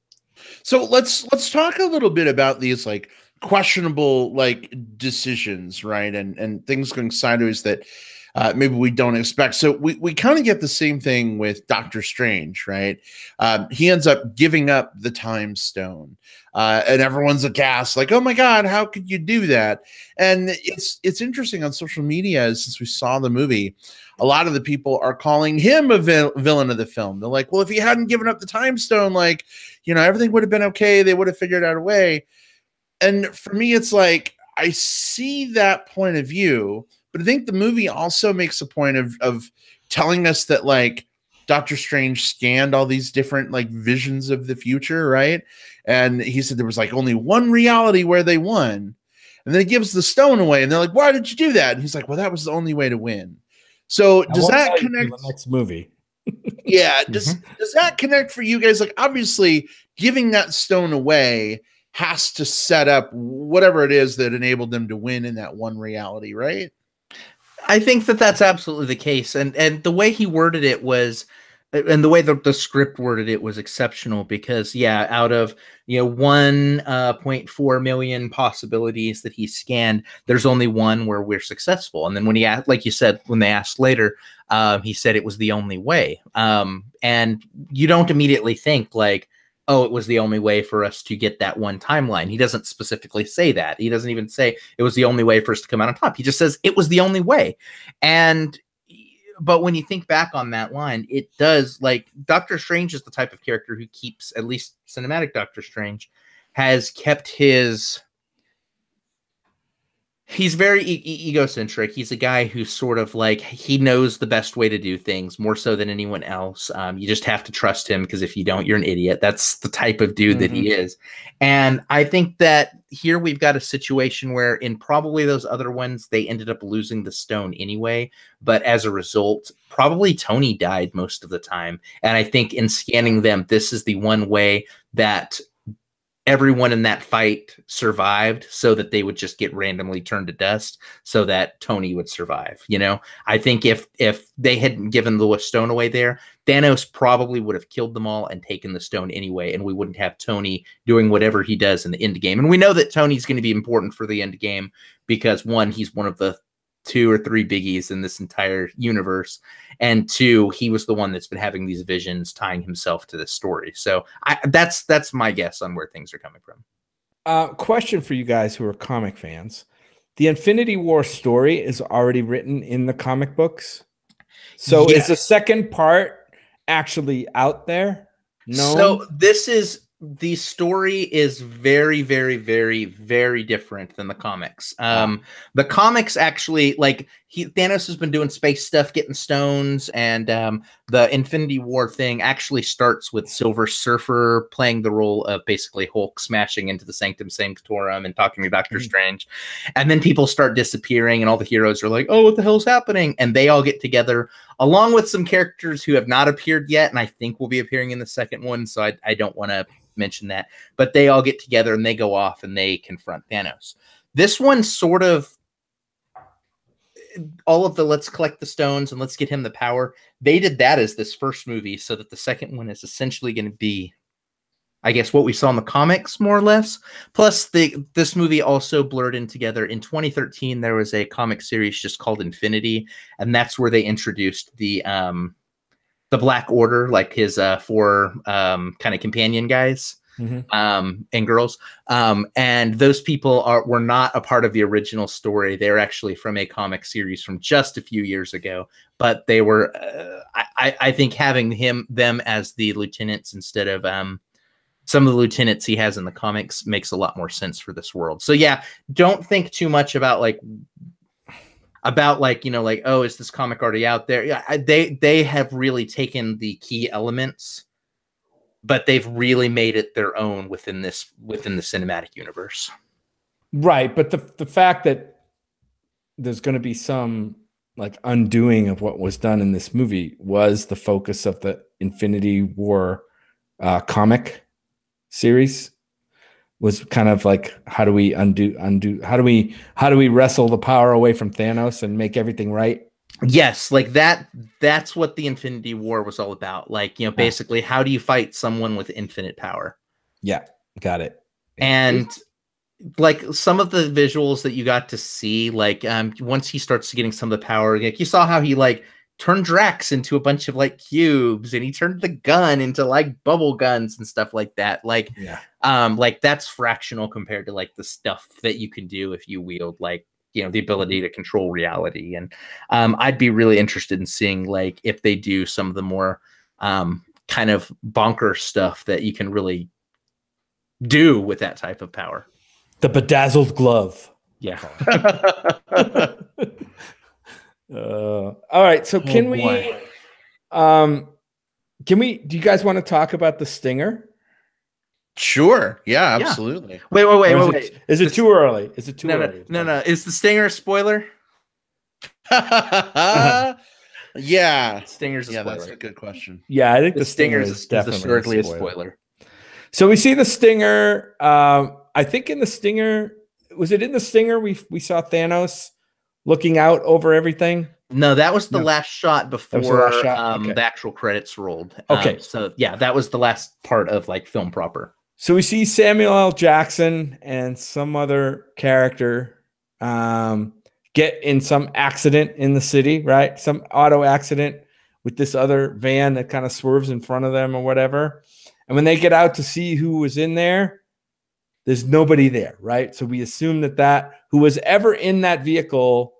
So let's talk a little bit about these like questionable like decisions, right? And things going sideways that maybe we don't expect. So we kind of get the same thing with Doctor Strange, right? He ends up giving up the time stone, and everyone's aghast, like, "Oh my God, how could you do that?" And it's interesting on social media since we saw the movie. A lot of the people are calling him a villain of the film. They're like, "Well, if he hadn't given up the time stone, like, everything would have been okay. They would have figured out a way." And for me, it's like I see that point of view. But I think the movie also makes a point of telling us that like Doctor Strange scanned all these different like visions of the future, right? And he said there was like only one reality where they won. And then he gives the stone away and they're like, "Why did you do that?" And he's like, "Well, that was the only way to win." So does that connect to the next movie? Yeah, does that connect for you guys? Like obviously giving that stone away has to set up whatever it is that enabled them to win in that one reality, right? I think that that's absolutely the case. And the way he worded it was, and the way the script worded it was exceptional because, yeah, out of 1.4 million possibilities that he scanned, there's only one where we're successful. And then when he asked, like you said, when they asked later, he said it was the only way. And you don't immediately think like, oh, it was the only way for us to get that one timeline. He doesn't specifically say that. He doesn't even say it was the only way for us to come out on top. He just says it was the only way. But when you think back on that line, it does, like, Doctor Strange is the type of character who keeps, at least cinematic Doctor Strange, has kept he's very egocentric. He's a guy who's sort of like, he knows the best way to do things more so than anyone else. You just have to trust him because if you don't, you're an idiot. That's the type of dude that he is. And I think that here we've got a situation where in probably those other ones, they ended up losing the stone anyway. But as a result, probably Tony died most of the time. And I think in scanning them, this is the one way that everyone in that fight survived so that they would just get randomly turned to dust so that Tony would survive. I think if they hadn't given the stone away there, Thanos probably would have killed them all and taken the stone anyway. And we wouldn't have Tony doing whatever he does in the end game. And we know that Tony's going to be important for the end game because one, he's one of the 2 or 3 biggies in this entire universe. And 2, he was the one that's been having these visions tying himself to this story. So that's my guess on where things are coming from. Question for you guys who are comic fans. The Infinity War story is already written in the comic books. So is the second part actually out there? No. So the story is very, very, very, very different than the comics. The comics actually, like, Thanos has been doing space stuff, getting stones, and the Infinity War thing actually starts with Silver Surfer playing the role of basically Hulk smashing into the Sanctum Sanctorum and talking to Doctor Strange. And then people start disappearing, and all the heroes are like, "Oh, what the hell's happening?" And they all get together, along with some characters who have not appeared yet, and I think will be appearing in the second one, so I don't want to mention that. But they all get together, and they go off, and they confront Thanos. This one sort of, all of the let's collect the stones and let's get him the power, they did that as this first movie so that the second one is essentially going to be, I guess, what we saw in the comics more or less. Plus this movie also blurred in together. In 2013 there was a comic series just called Infinity, and that's where they introduced the Black Order, like his 4 kind of companion guys. and girls. And those people were not a part of the original story. They're actually from a comic series from just a few years ago, but they were, I think having them as the lieutenants instead of some of the lieutenants he has in the comics makes a lot more sense for this world. So yeah, don't think too much about like, oh, is this comic already out there? Yeah, they have really taken the key elements, but they've really made it their own within the cinematic universe. Right, but the fact that there's going to be some like undoing of what was done in this movie was the focus of the Infinity War comic series. Was kind of like, how do we undo how do we wrestle the power away from Thanos and make everything right? Yes, like that's what the Infinity War was all about. Like, basically, how do you fight someone with infinite power? Yeah, got it. And like some of the visuals that you got to see, like once he starts getting some of the power, like you saw how he like turned Drax into a bunch of like cubes, and he turned the gun into like bubble guns and stuff like that. Like, like that's fractional compared to like the stuff that you can do if you wield like, the ability to control reality. And I'd be really interested in seeing like if they do some of the more kind of bonker stuff that you can really do with that type of power. The bedazzled glove. Yeah. All right. So do you guys want to talk about the stinger? Sure. Yeah, absolutely. Wait. Is it too early? Is it too early? No. Is the stinger a spoiler? Yeah. Stinger's a spoiler. That's a good question. Yeah, I think the stinger is definitely assuredly a spoiler. So we see the stinger. I think in the stinger, was it in the stinger we saw Thanos looking out over everything? No, that was the last shot before the actual credits rolled. Okay. So yeah, that was the last part of like film proper. So we see Samuel L. Jackson and some other character get in some accident in the city, right? Some auto accident with this other van that kind of swerves in front of them or whatever. And when they get out to see who was in there, there's nobody there, right? So we assume that who was ever in that vehicle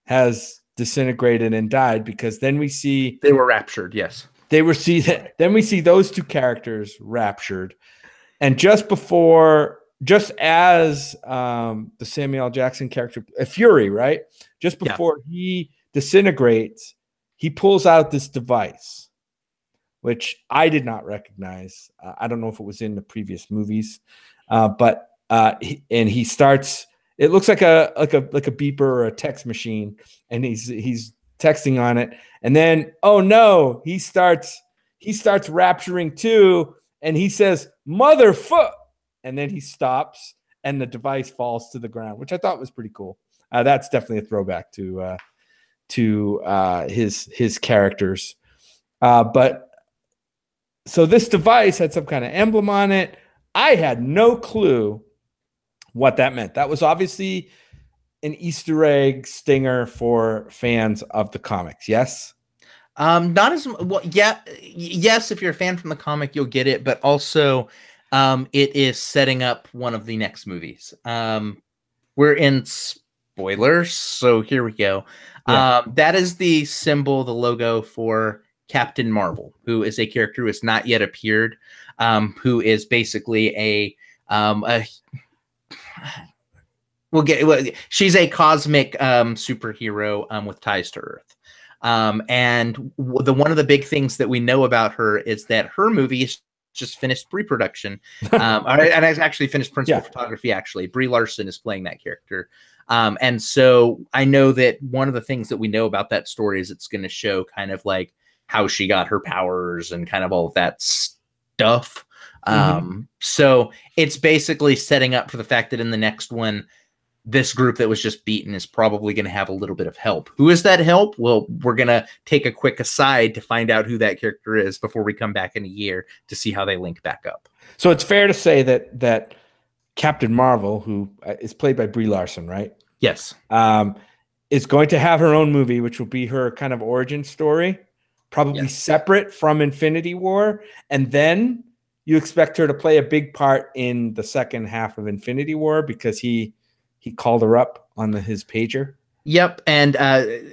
has disintegrated and died, because then we see they were raptured. Yes. Then we see those two characters raptured. And just as the Samuel L. Jackson character, Fury, right? Just before he disintegrates, he pulls out this device, which I did not recognize. I don't know if it was in the previous movies, but he starts. It looks like a beeper or a text machine, and he's texting on it. And then, oh no, he starts rapturing too. And he says, "Motherfuck," and then he stops, and the device falls to the ground, which I thought was pretty cool. That's definitely a throwback to his characters. But so this device had some kind of emblem on it. I had no clue what that meant. That was obviously an Easter egg stinger for fans of the comics. Yes. Not as well. Yeah. Yes. If you're a fan from the comic, you'll get it, but also, it is setting up one of the next movies. We're in spoilers, so here we go. Yeah. That is the symbol, the logo for Captain Marvel, who is a character who has not yet appeared, who is basically she's a cosmic superhero with ties to Earth. And one of the big things that we know about her is that her movie is just finished pre-production. And has actually finished principal photography. Actually, Brie Larson is playing that character. And so I know that one of the things that we know about that story is it's going to show kind of like how she got her powers and kind of all of that stuff. So it's basically setting up for the fact that in the next one, this group that was just beaten is probably going to have a little bit of help. Who is that help? Well, we're going to take a quick aside to find out who that character is before we come back in a year to see how they link back up. So it's fair to say that Captain Marvel, who is played by Brie Larson, right? Yes. Is going to have her own movie, which will be her kind of origin story, probably separate from Infinity War. And then you expect her to play a big part in the second half of Infinity War because he called her up on his pager. Yep, and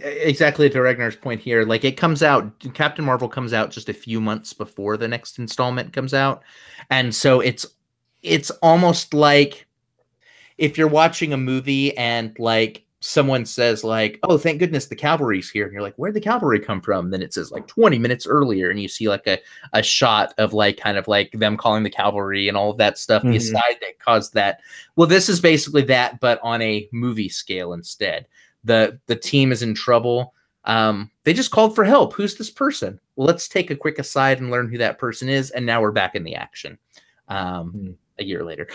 exactly to Ragnar's point here, like it comes out, Captain Marvel comes out just a few months before the next installment comes out, and so it's almost like if you're watching a movie and like someone says like, "Oh, thank goodness the cavalry's here," and you're like, "Where'd the cavalry come from?" Then it says like 20 minutes earlier, and you see like a shot of like kind of like them calling the cavalry and all of that stuff, the aside that caused that. Well, this is basically that, but on a movie scale instead. The team is in trouble. They just called for help. Who's this person? Well, let's take a quick aside and learn who that person is, and now we're back in the action. A year later.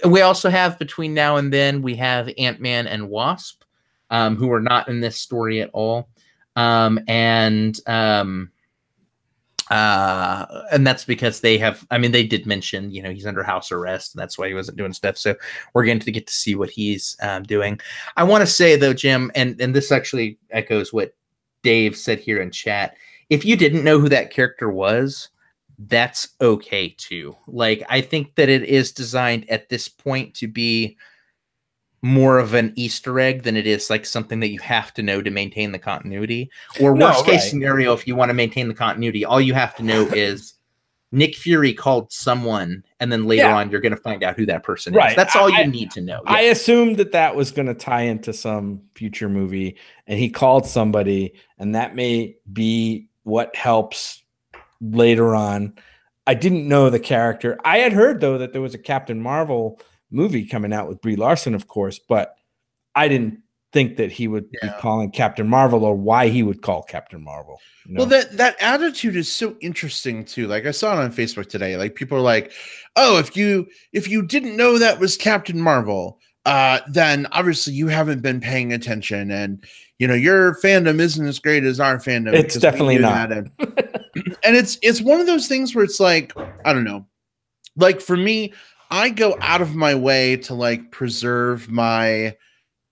We also have between now and then we have Ant-Man and Wasp, who are not in this story at all, and that's because they have. I mean, they did mention, you know, he's under house arrest, and that's why he wasn't doing stuff. So we're going to get to see what he's doing. I want to say though, Jim, and this actually echoes what Dave said here in chat. If you didn't know who that character was, that's okay too. Like, I think that it is designed at this point to be more of an Easter egg than it is like something that you have to know to maintain the continuity. Or worst case scenario, if you want to maintain the continuity, all you have to know is Nick Fury called someone, and then later on you're going to find out who that person is. That's all you need to know. I assumed that was going to tie into some future movie, and he called somebody, and that may be what helps later on. I didn't know the character. I had heard though that there was a Captain Marvel movie coming out with Brie Larson, of course, but I didn't think that he would be calling Captain Marvel, or why he would call Captain Marvel. You know? Well, that attitude is so interesting too. Like I saw it on Facebook today. Like people are like, "Oh, if you didn't know that was Captain Marvel, then obviously you haven't been paying attention, and you know your fandom isn't as great as our fandom." It's definitely not. And it's one of those things where it's like, I don't know. Like for me, I go out of my way to like preserve my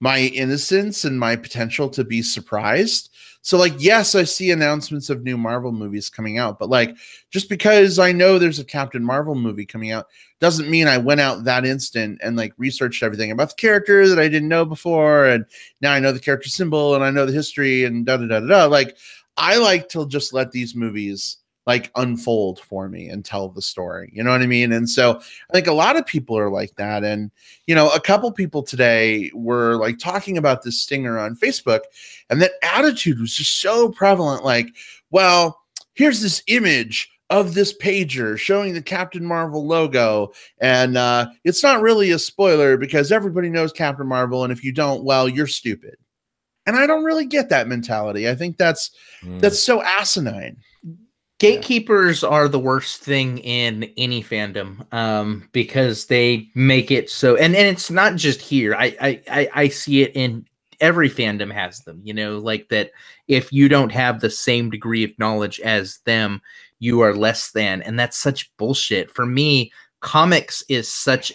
innocence and my potential to be surprised. So like, yes, I see announcements of new Marvel movies coming out, but like, just because I know there's a Captain Marvel movie coming out doesn't mean I went out that instant and like researched everything about the character that I didn't know before. And now I know the character symbol and I know the history and da da da da. Like, I like to just let these movies like unfold for me and tell the story. You know what I mean? And so I think a lot of people are like that. And, you know, a couple people today were like talking about this stinger on Facebook, and that attitude was just so prevalent. Like, well, here's this image of this pager showing the Captain Marvel logo. And it's not really a spoiler because everybody knows Captain Marvel. And if you don't, well, you're stupid. And I don't really get that mentality. I think that's so asinine. Gatekeepers are the worst thing in any fandom, because they make it so, and it's not just here. I see it in every fandom has them, you know, like that. If you don't have the same degree of knowledge as them, you are less than, and that's such bullshit. For me, comics is such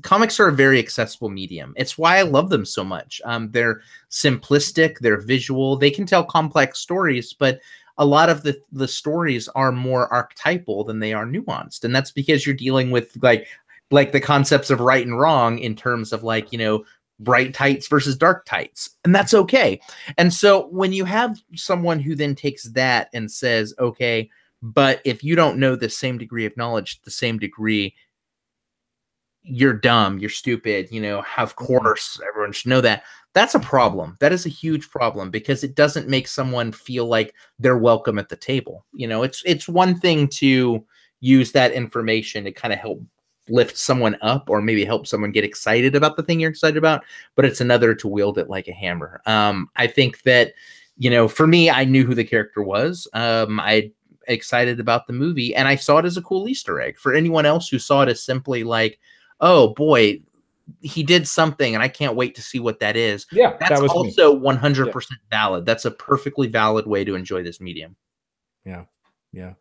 comics are a very accessible medium. It's why I love them so much. They're simplistic, they're visual, they can tell complex stories, but a lot of the stories are more archetypal than they are nuanced. And that's because you're dealing with like the concepts of right and wrong in terms of like, you know, bright tights versus dark tights. And that's okay. And so when you have someone who then takes that and says, okay, but if you don't know the same degree of knowledge, the same degree, you're dumb, you're stupid, you know, of course, everyone should know that. That's a problem. That is a huge problem because it doesn't make someone feel like they're welcome at the table. You know, it's one thing to use that information to kind of help lift someone up or maybe help someone get excited about the thing you're excited about, but it's another to wield it like a hammer. I think that, you know, for me, I knew who the character was. I excited about the movie and I saw it as a cool Easter egg. For anyone else who saw it as simply like, oh boy, he did something and I can't wait to see what that is. Yeah, that's also 100% valid. That's a perfectly valid way to enjoy this medium. Yeah. Yeah.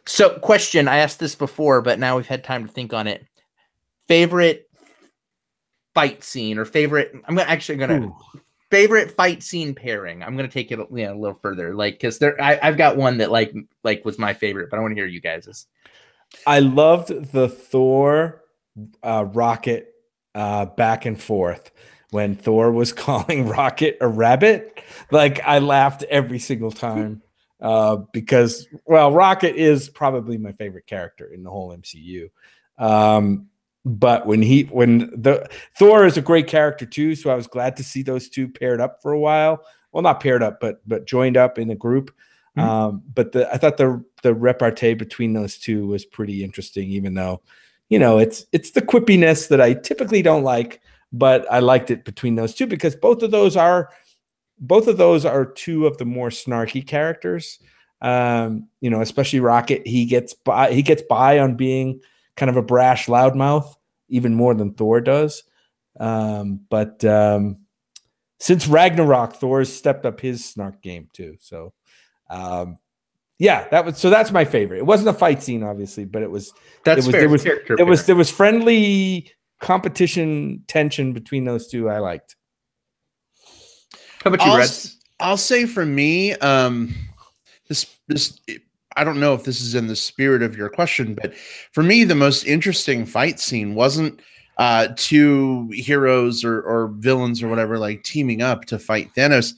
So question, I asked this before, but now we've had time to think on it. Favorite fight scene or favorite, I'm actually going to favorite fight scene pairing. I'm gonna take it a little further, like because I've got one that like was my favorite, but I want to hear you guys's. I loved the Thor Rocket back and forth when Thor was calling Rocket a rabbit. Like I laughed every single time because, well, Rocket is probably my favorite character in the whole MCU. But when the Thor is a great character too, so I was glad to see those two paired up for a while. Well, not paired up, but joined up in a group. But I thought the repartee between those two was pretty interesting, even though, it's the quippiness that I typically don't like, but I liked it between those two because both of those are two of the more snarky characters. Especially Rocket, he gets by on being kind of a brash loudmouth even more than Thor does. But since Ragnarok, Thor's stepped up his snark game too. So that's my favorite. It wasn't a fight scene, obviously, but it was fair. There was friendly competition tension between those two I liked. How about you, Red? I'll say for me, this I don't know if this is in the spirit of your question, but for me, the most interesting fight scene wasn't two heroes or villains or whatever like teaming up to fight Thanos.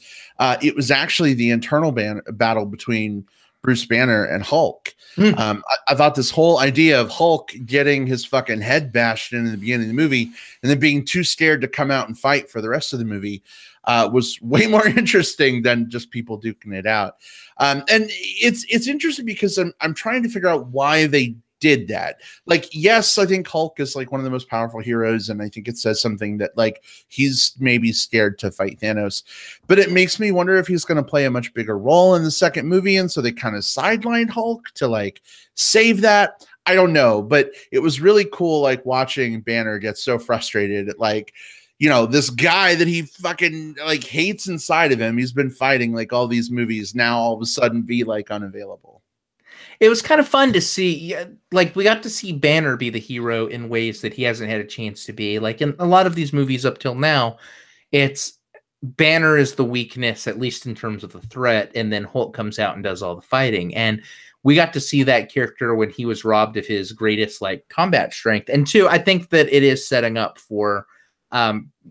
It was actually the internal battle between Bruce Banner and Hulk. I thought this whole idea of Hulk getting his fucking head bashed in the beginning of the movie and then being too scared to come out and fight for the rest of the movie was way more interesting than just people duking it out. And it's interesting because I'm trying to figure out why they did that. Like, yes, I think Hulk is like one of the most powerful heroes, and I think it says something that like he's maybe scared to fight Thanos, but it makes me wonder if he's going to play a much bigger role in the second movie, and so they kind of sidelined Hulk to like save that. I don't know, but it was really cool like watching Banner get so frustrated at like, this guy that he fucking like hates inside of him. He's been fighting like all these movies, now all of a sudden be like unavailable. It was kind of fun to see, like we got to see Banner be the hero in ways that he hasn't had a chance to be. Like in a lot of these movies up till now, it's Banner is the weakness, at least in terms of the threat, and then Hulk comes out and does all the fighting. And we got to see that character when he was robbed of his greatest like combat strength. And two, I think that it is setting up for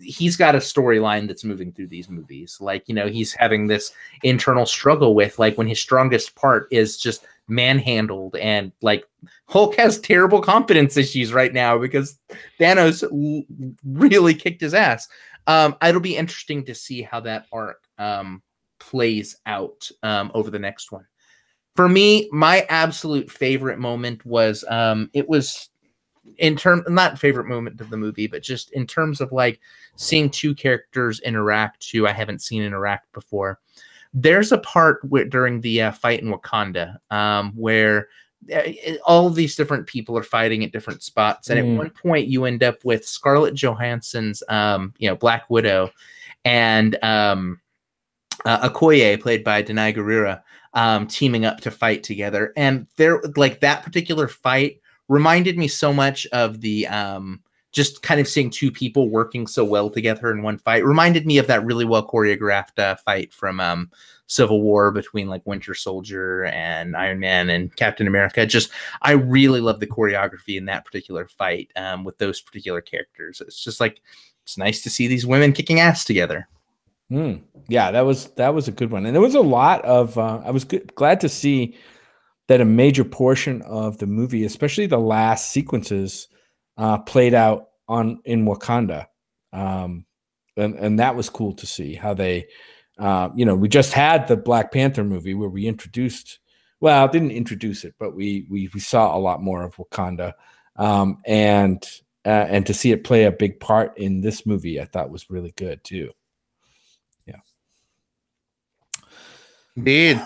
he's got a storyline that's moving through these movies. Like, he's having this internal struggle with like when his strongest part is just manhandled, and like Hulk has terrible confidence issues right now because Thanos really kicked his ass. It'll be interesting to see how that arc plays out over the next one. For me, my absolute favorite moment was it was not favorite moment of the movie, but just in terms of like seeing two characters interact who I haven't seen interact before. There's a part during the fight in Wakanda where all of these different people are fighting at different spots. And at one point you end up with Scarlett Johansson's, Black Widow, and Okoye, played by Denai Guerrera, teaming up to fight together. And they're like, that particular fight reminded me so much of the just kind of seeing two people working so well together in one fight. Reminded me of that really well choreographed fight from Civil War between like Winter Soldier and Iron Man and Captain America. Just, I really love the choreography in that particular fight with those particular characters. It's just like, it's nice to see these women kicking ass together. Yeah, that was a good one. And there was a lot of, I was glad to see that a major portion of the movie, especially the last sequences, played out in Wakanda. And that was cool to see how they, we just had the Black Panther movie where we didn't introduce it, but we saw a lot more of Wakanda. And to see it play a big part in this movie, I thought was really good too. Yeah. Indeed.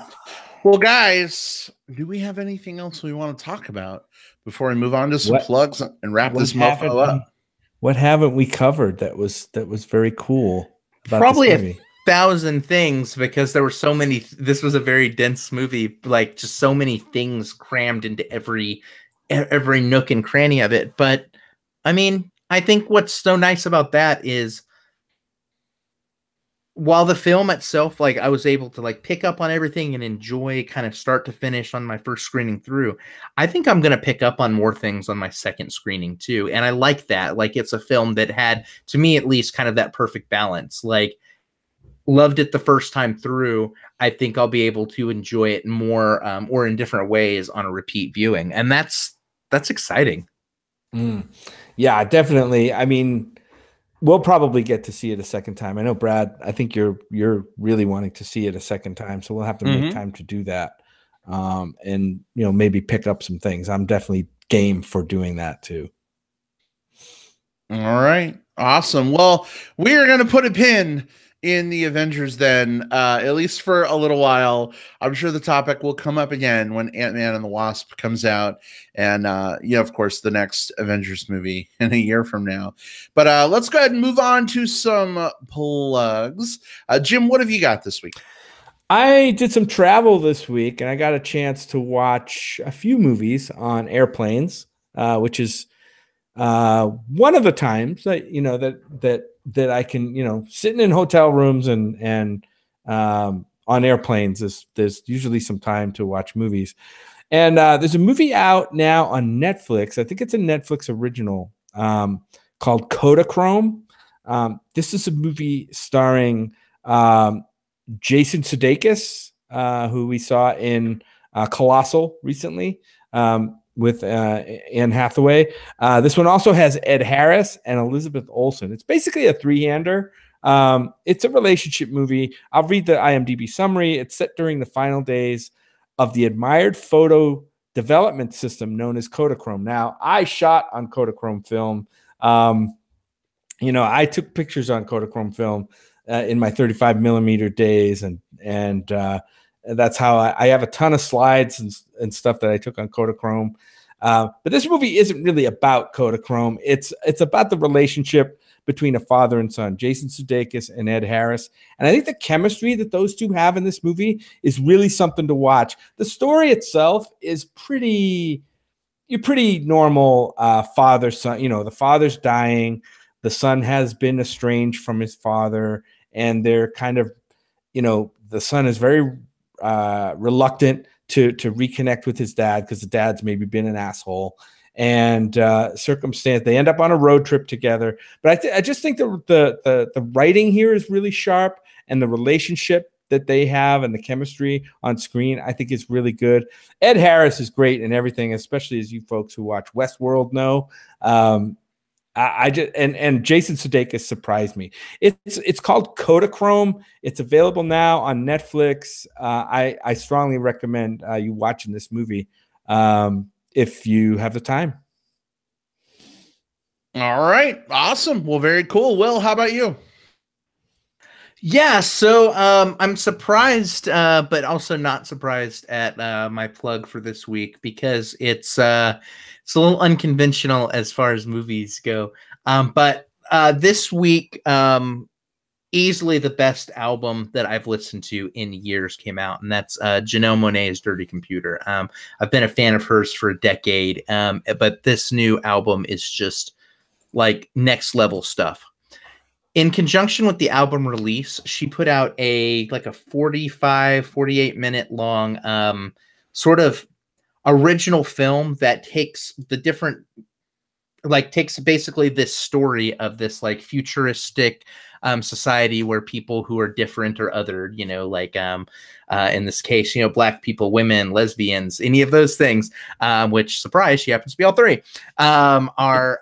Well, guys, do we have anything else we want to talk about before we move on to some plugs and wrap this mofo up? What haven't we covered that was very cool about probably this movie? 1,000 things, because there were so many. This was a very dense movie, like just so many things crammed into every nook and cranny of it. But I mean, I think what's so nice about that is while the film itself, like I was able to like pick up on everything and enjoy kind of start to finish on my first screening through, I think I'm going to pick up on more things on my second screening too. And I like that. Like it's a film that had, to me at least, kind of that perfect balance. Like loved it the first time through. I think I'll be able to enjoy it more or in different ways on a repeat viewing. And that's exciting. Yeah, definitely. I mean, we'll probably get to see it a second time. I know, Brad, I think you're really wanting to see it a second time, so we'll have to make time to do that. And maybe pick up some things. I'm definitely game for doing that too. All right. Awesome. Well, we are going to put a pin in the Avengers then, at least for a little while. I'm sure the topic will come up again when Ant-Man and the Wasp comes out, and of course, the next Avengers movie in a year from now. But let's go ahead and move on to some plugs. Jim, what have you got this week? I did some travel this week, and I got a chance to watch a few movies on airplanes, which is one of the times that I can, sitting in hotel rooms and on airplanes, there's usually some time to watch movies. And there's a movie out now on Netflix. I think it's a Netflix original called Kodachrome. This is a movie starring Jason Sudeikis, who we saw in Colossal recently. With Anne Hathaway. This one also has Ed Harris and Elizabeth Olsen. It's basically a three-hander. It's a relationship movie. I'll read the IMDb summary. It's set during the final days of the admired photo development system known as Kodachrome. Now, I shot on Kodachrome film. I took pictures on Kodachrome film in my 35 millimeter days, and that's how I have a ton of slides and stuff that I took on Kodachrome. But this movie isn't really about Kodachrome. It's about the relationship between a father and son, Jason Sudeikis and Ed Harris. And I think the chemistry that those two have in this movie is really something to watch. The story itself is pretty normal father-son. The father's dying. The son has been estranged from his father, and they're kind of, the son is very reluctant to reconnect with his dad because the dad's maybe been an asshole, and circumstance. They end up on a road trip together. But I just think the writing here is really sharp, and the relationship that they have and the chemistry on screen, I think, is really good. Ed Harris is great in everything, especially as you folks who watch Westworld know. I just and Jason Sudeikis surprised me. It's called Kodachrome. It's available now on Netflix. I strongly recommend you watching this movie if you have the time. All right, awesome. Well, very cool. Will, how about you? Yeah, so I'm surprised, but also not surprised at my plug for this week because it's a little unconventional as far as movies go. But this week, easily the best album that I've listened to in years came out, and that's Janelle Monáe's Dirty Computer. I've been a fan of hers for a decade, but this new album is just like next level stuff. In conjunction with the album release, she put out a 48 minute long sort of original film that takes the different, takes basically this story of this like futuristic society where people who are different or othered, in this case, Black people, women, lesbians, any of those things, which, surprise, she happens to be all three, are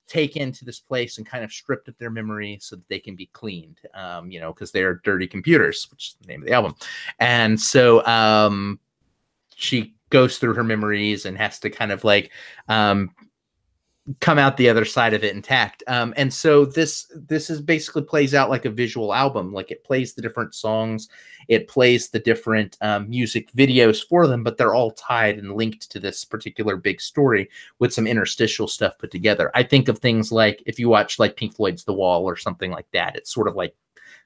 taken to this place and kind of stripped of their memory so that they can be cleaned, because they're dirty computers, which is the name of the album. And so she goes through her memories and has to kind of come out the other side of it intact. And so this is basically plays out like a visual album. Like it plays the different songs, it plays the different music videos for them, but they're all tied and linked to this particular big story with some interstitial stuff put together. I think of things like if you watch like Pink Floyd's The Wall or something like that, it's sort of like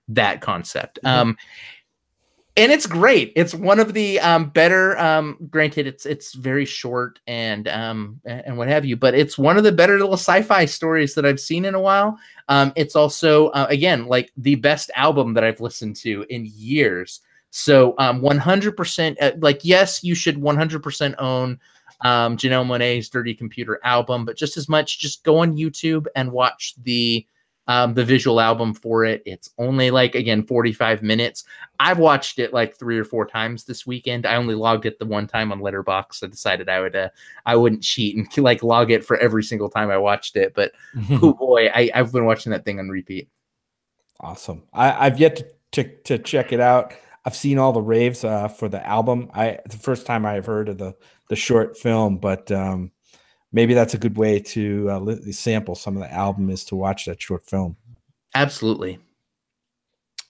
that concept. And it's great. It's one of the better. Granted, it's very short and what have you, but it's one of the better little sci-fi stories that I've seen in a while. It's also again like the best album that I've listened to in years. So 100%. Like yes, you should 100% own Janelle Monáe's Dirty Computer album, but just as much, just go on YouTube and watch the visual album for it. It's only like, again, 45 minutes. I've watched it like 3 or 4 times this weekend. I only logged it the one time on Letterboxd. I decided I wouldn't cheat and like log it for every single time I watched it. But oh boy, I've been watching that thing on repeat. Awesome. I've yet to check it out. I've seen all the raves for the album. The first time I've heard of the short film, but maybe that's a good way to sample some of the album is to watch that short film. Absolutely.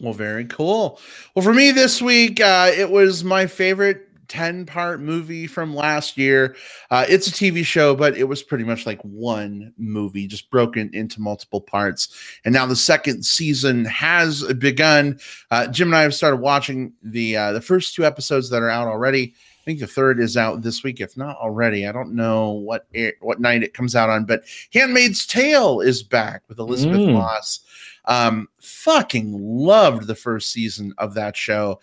Well, very cool. Well, for me this week, it was my favorite 10-part movie from last year. It's a TV show, but it was pretty much like one movie, just broken into multiple parts. And now the second season has begun. Jim and I have started watching the first 2 episodes that are out already. I think the third is out this week, if not already. I don't know what night it comes out on, but Handmaid's Tale is back with Elizabeth Moss. Fucking loved the first season of that show.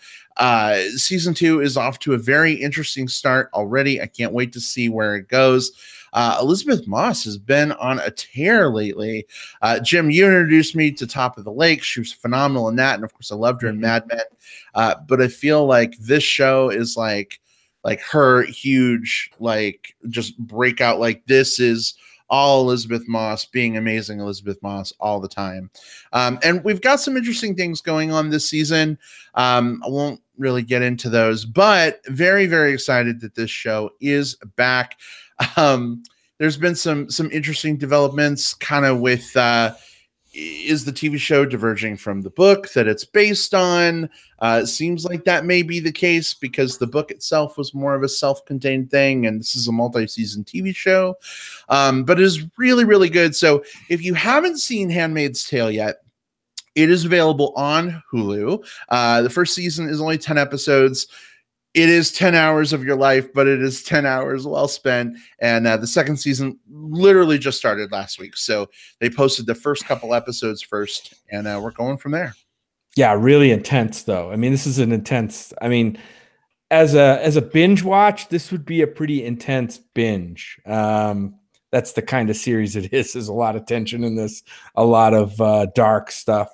Season 2 is off to a very interesting start already. I can't wait to see where it goes. Elizabeth Moss has been on a tear lately. Jim, you introduced me to Top of the Lake. She was phenomenal in that, and of course I loved her in Mad Men. But I feel like this show is like her huge, like, just breakout. Like, this is all Elizabeth Moss being amazing Elizabeth Moss all the time. And we've got some interesting things going on this season. I won't really get into those, but very, very excited that this show is back. There's been some interesting developments kind of with, is the TV show diverging from the book that it's based on? It seems like that may be the case because the book itself was more of a self-contained thing, and this is a multi-season TV show. But it is really, really good. So if you haven't seen Handmaid's Tale yet, it is available on Hulu. The first season is only 10 episodes. It is 10 hours of your life, but it is 10 hours well spent. And the second season literally just started last week. So they posted the first couple episodes first, and we're going from there. Yeah, really intense, though. I mean, this is an intense, I mean, as a binge watch, this would be a pretty intense binge. That's the kind of series it is. There's a lot of tension in this, a lot of dark stuff.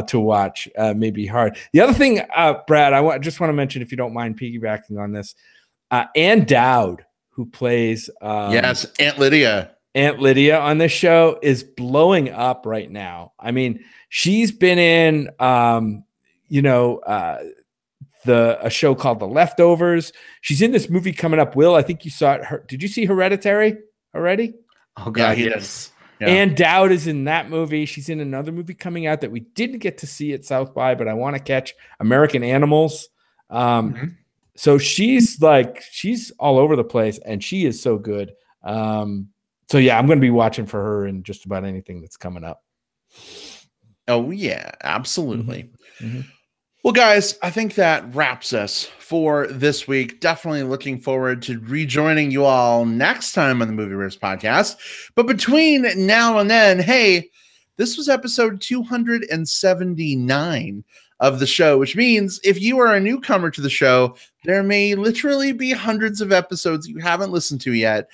To watch may be hard. The other thing, Brad, I just want to mention, if you don't mind piggybacking on this, Ann Dowd, who plays yes, Aunt Lydia on this show, is blowing up right now. I mean, she's been in a show called The Leftovers. She's in this movie coming up. Will, I think you saw it. Did you see Hereditary already? Oh God, yes. Yeah. Ann Dowd is in that movie. She's in another movie coming out that we didn't get to see at South by, but I want to catch, American Animals. So she's all over the place, and she is so good. So yeah, I'm going to be watching for her in just about anything that's coming up. Oh yeah, absolutely. Mm-hmm. Well, guys, I think that wraps us for this week. Definitely looking forward to rejoining you all next time on the Movie Riffs podcast. But between now and then, hey, this was episode 279 of the show, which means if you are a newcomer to the show, there may literally be hundreds of episodes you haven't listened to yet,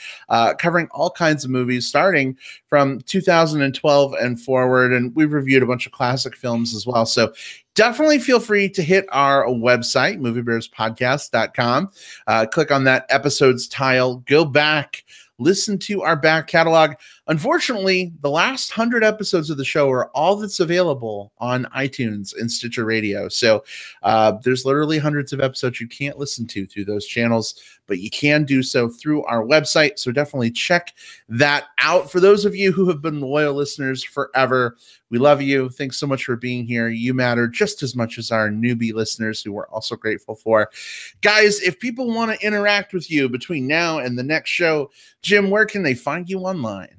covering all kinds of movies, starting from 2012 and forward. And we've reviewed a bunch of classic films as well. So definitely feel free to hit our website, moviebearspodcast.com. Click on that episodes tile, go back, listen to our back catalog. Unfortunately, the last 100 episodes of the show are all that's available on iTunes and Stitcher Radio. So there's literally hundreds of episodes you can't listen to through those channels, but you can do so through our website. So definitely check that out. For those of you who have been loyal listeners forever, we love you. Thanks so much for being here. You matter just as much as our newbie listeners, who we're also grateful for. Guys, if people want to interact with you between now and the next show, Jim, where can they find you online?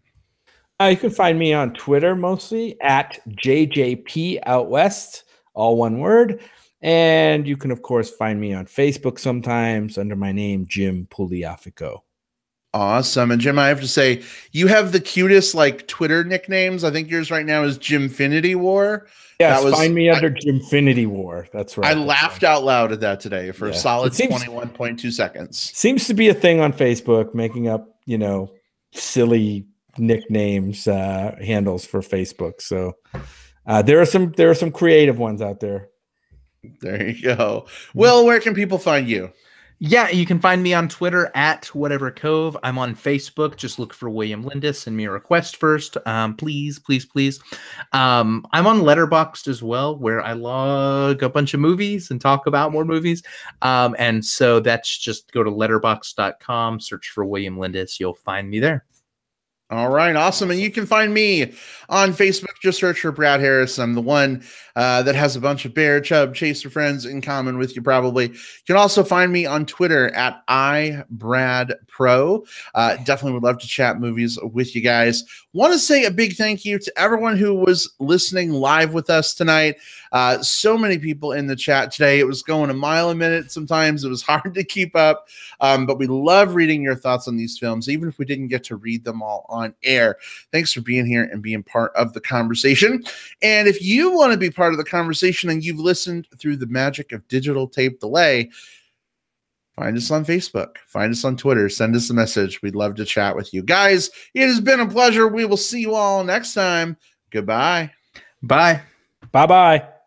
You can find me on Twitter, mostly at JJP Out West, all one word. And you can, of course, find me on Facebook sometimes under my name, Jim Pugliafico. Awesome. And Jim, I have to say, you have the cutest like Twitter nicknames. I think yours right now is Jimfinity War. Yes, find me under Jimfinity War. That's right. I laughed out loud at that today for a solid 21.2 seconds. Seems to be a thing on Facebook, making up, silly nicknames, handles for Facebook. So there are some creative ones out there. There you go. Will, where can people find you? Yeah, you can find me on Twitter at Whatever Cove. I'm on Facebook. Just look for William Lindis. Send me a request first. Please, please, please. I'm on Letterboxd as well, where I log a bunch of movies and talk about more movies. And so that's just go to letterboxd.com, search for William Lindis. You'll find me there. All right, awesome. And you can find me on Facebook. Just search for Brad Harris. I'm the one that has a bunch of Bear, Chub, Chaser friends in common with you probably. You can also find me on Twitter at iBradPro. Definitely would love to chat movies with you guys. Want to say a big thank you to everyone who was listening live with us tonight. So many people in the chat today. It was going a mile a minute. Sometimes it was hard to keep up, but we love reading your thoughts on these films, even if we didn't get to read them all on air. Thanks for being here and being part of the conversation. And if you want to be part of the conversation and you've listened through the magic of digital tape delay, find us on Facebook, find us on Twitter, send us a message. We'd love to chat with you guys. It has been a pleasure. We will see you all next time. Goodbye. Bye. Bye-bye.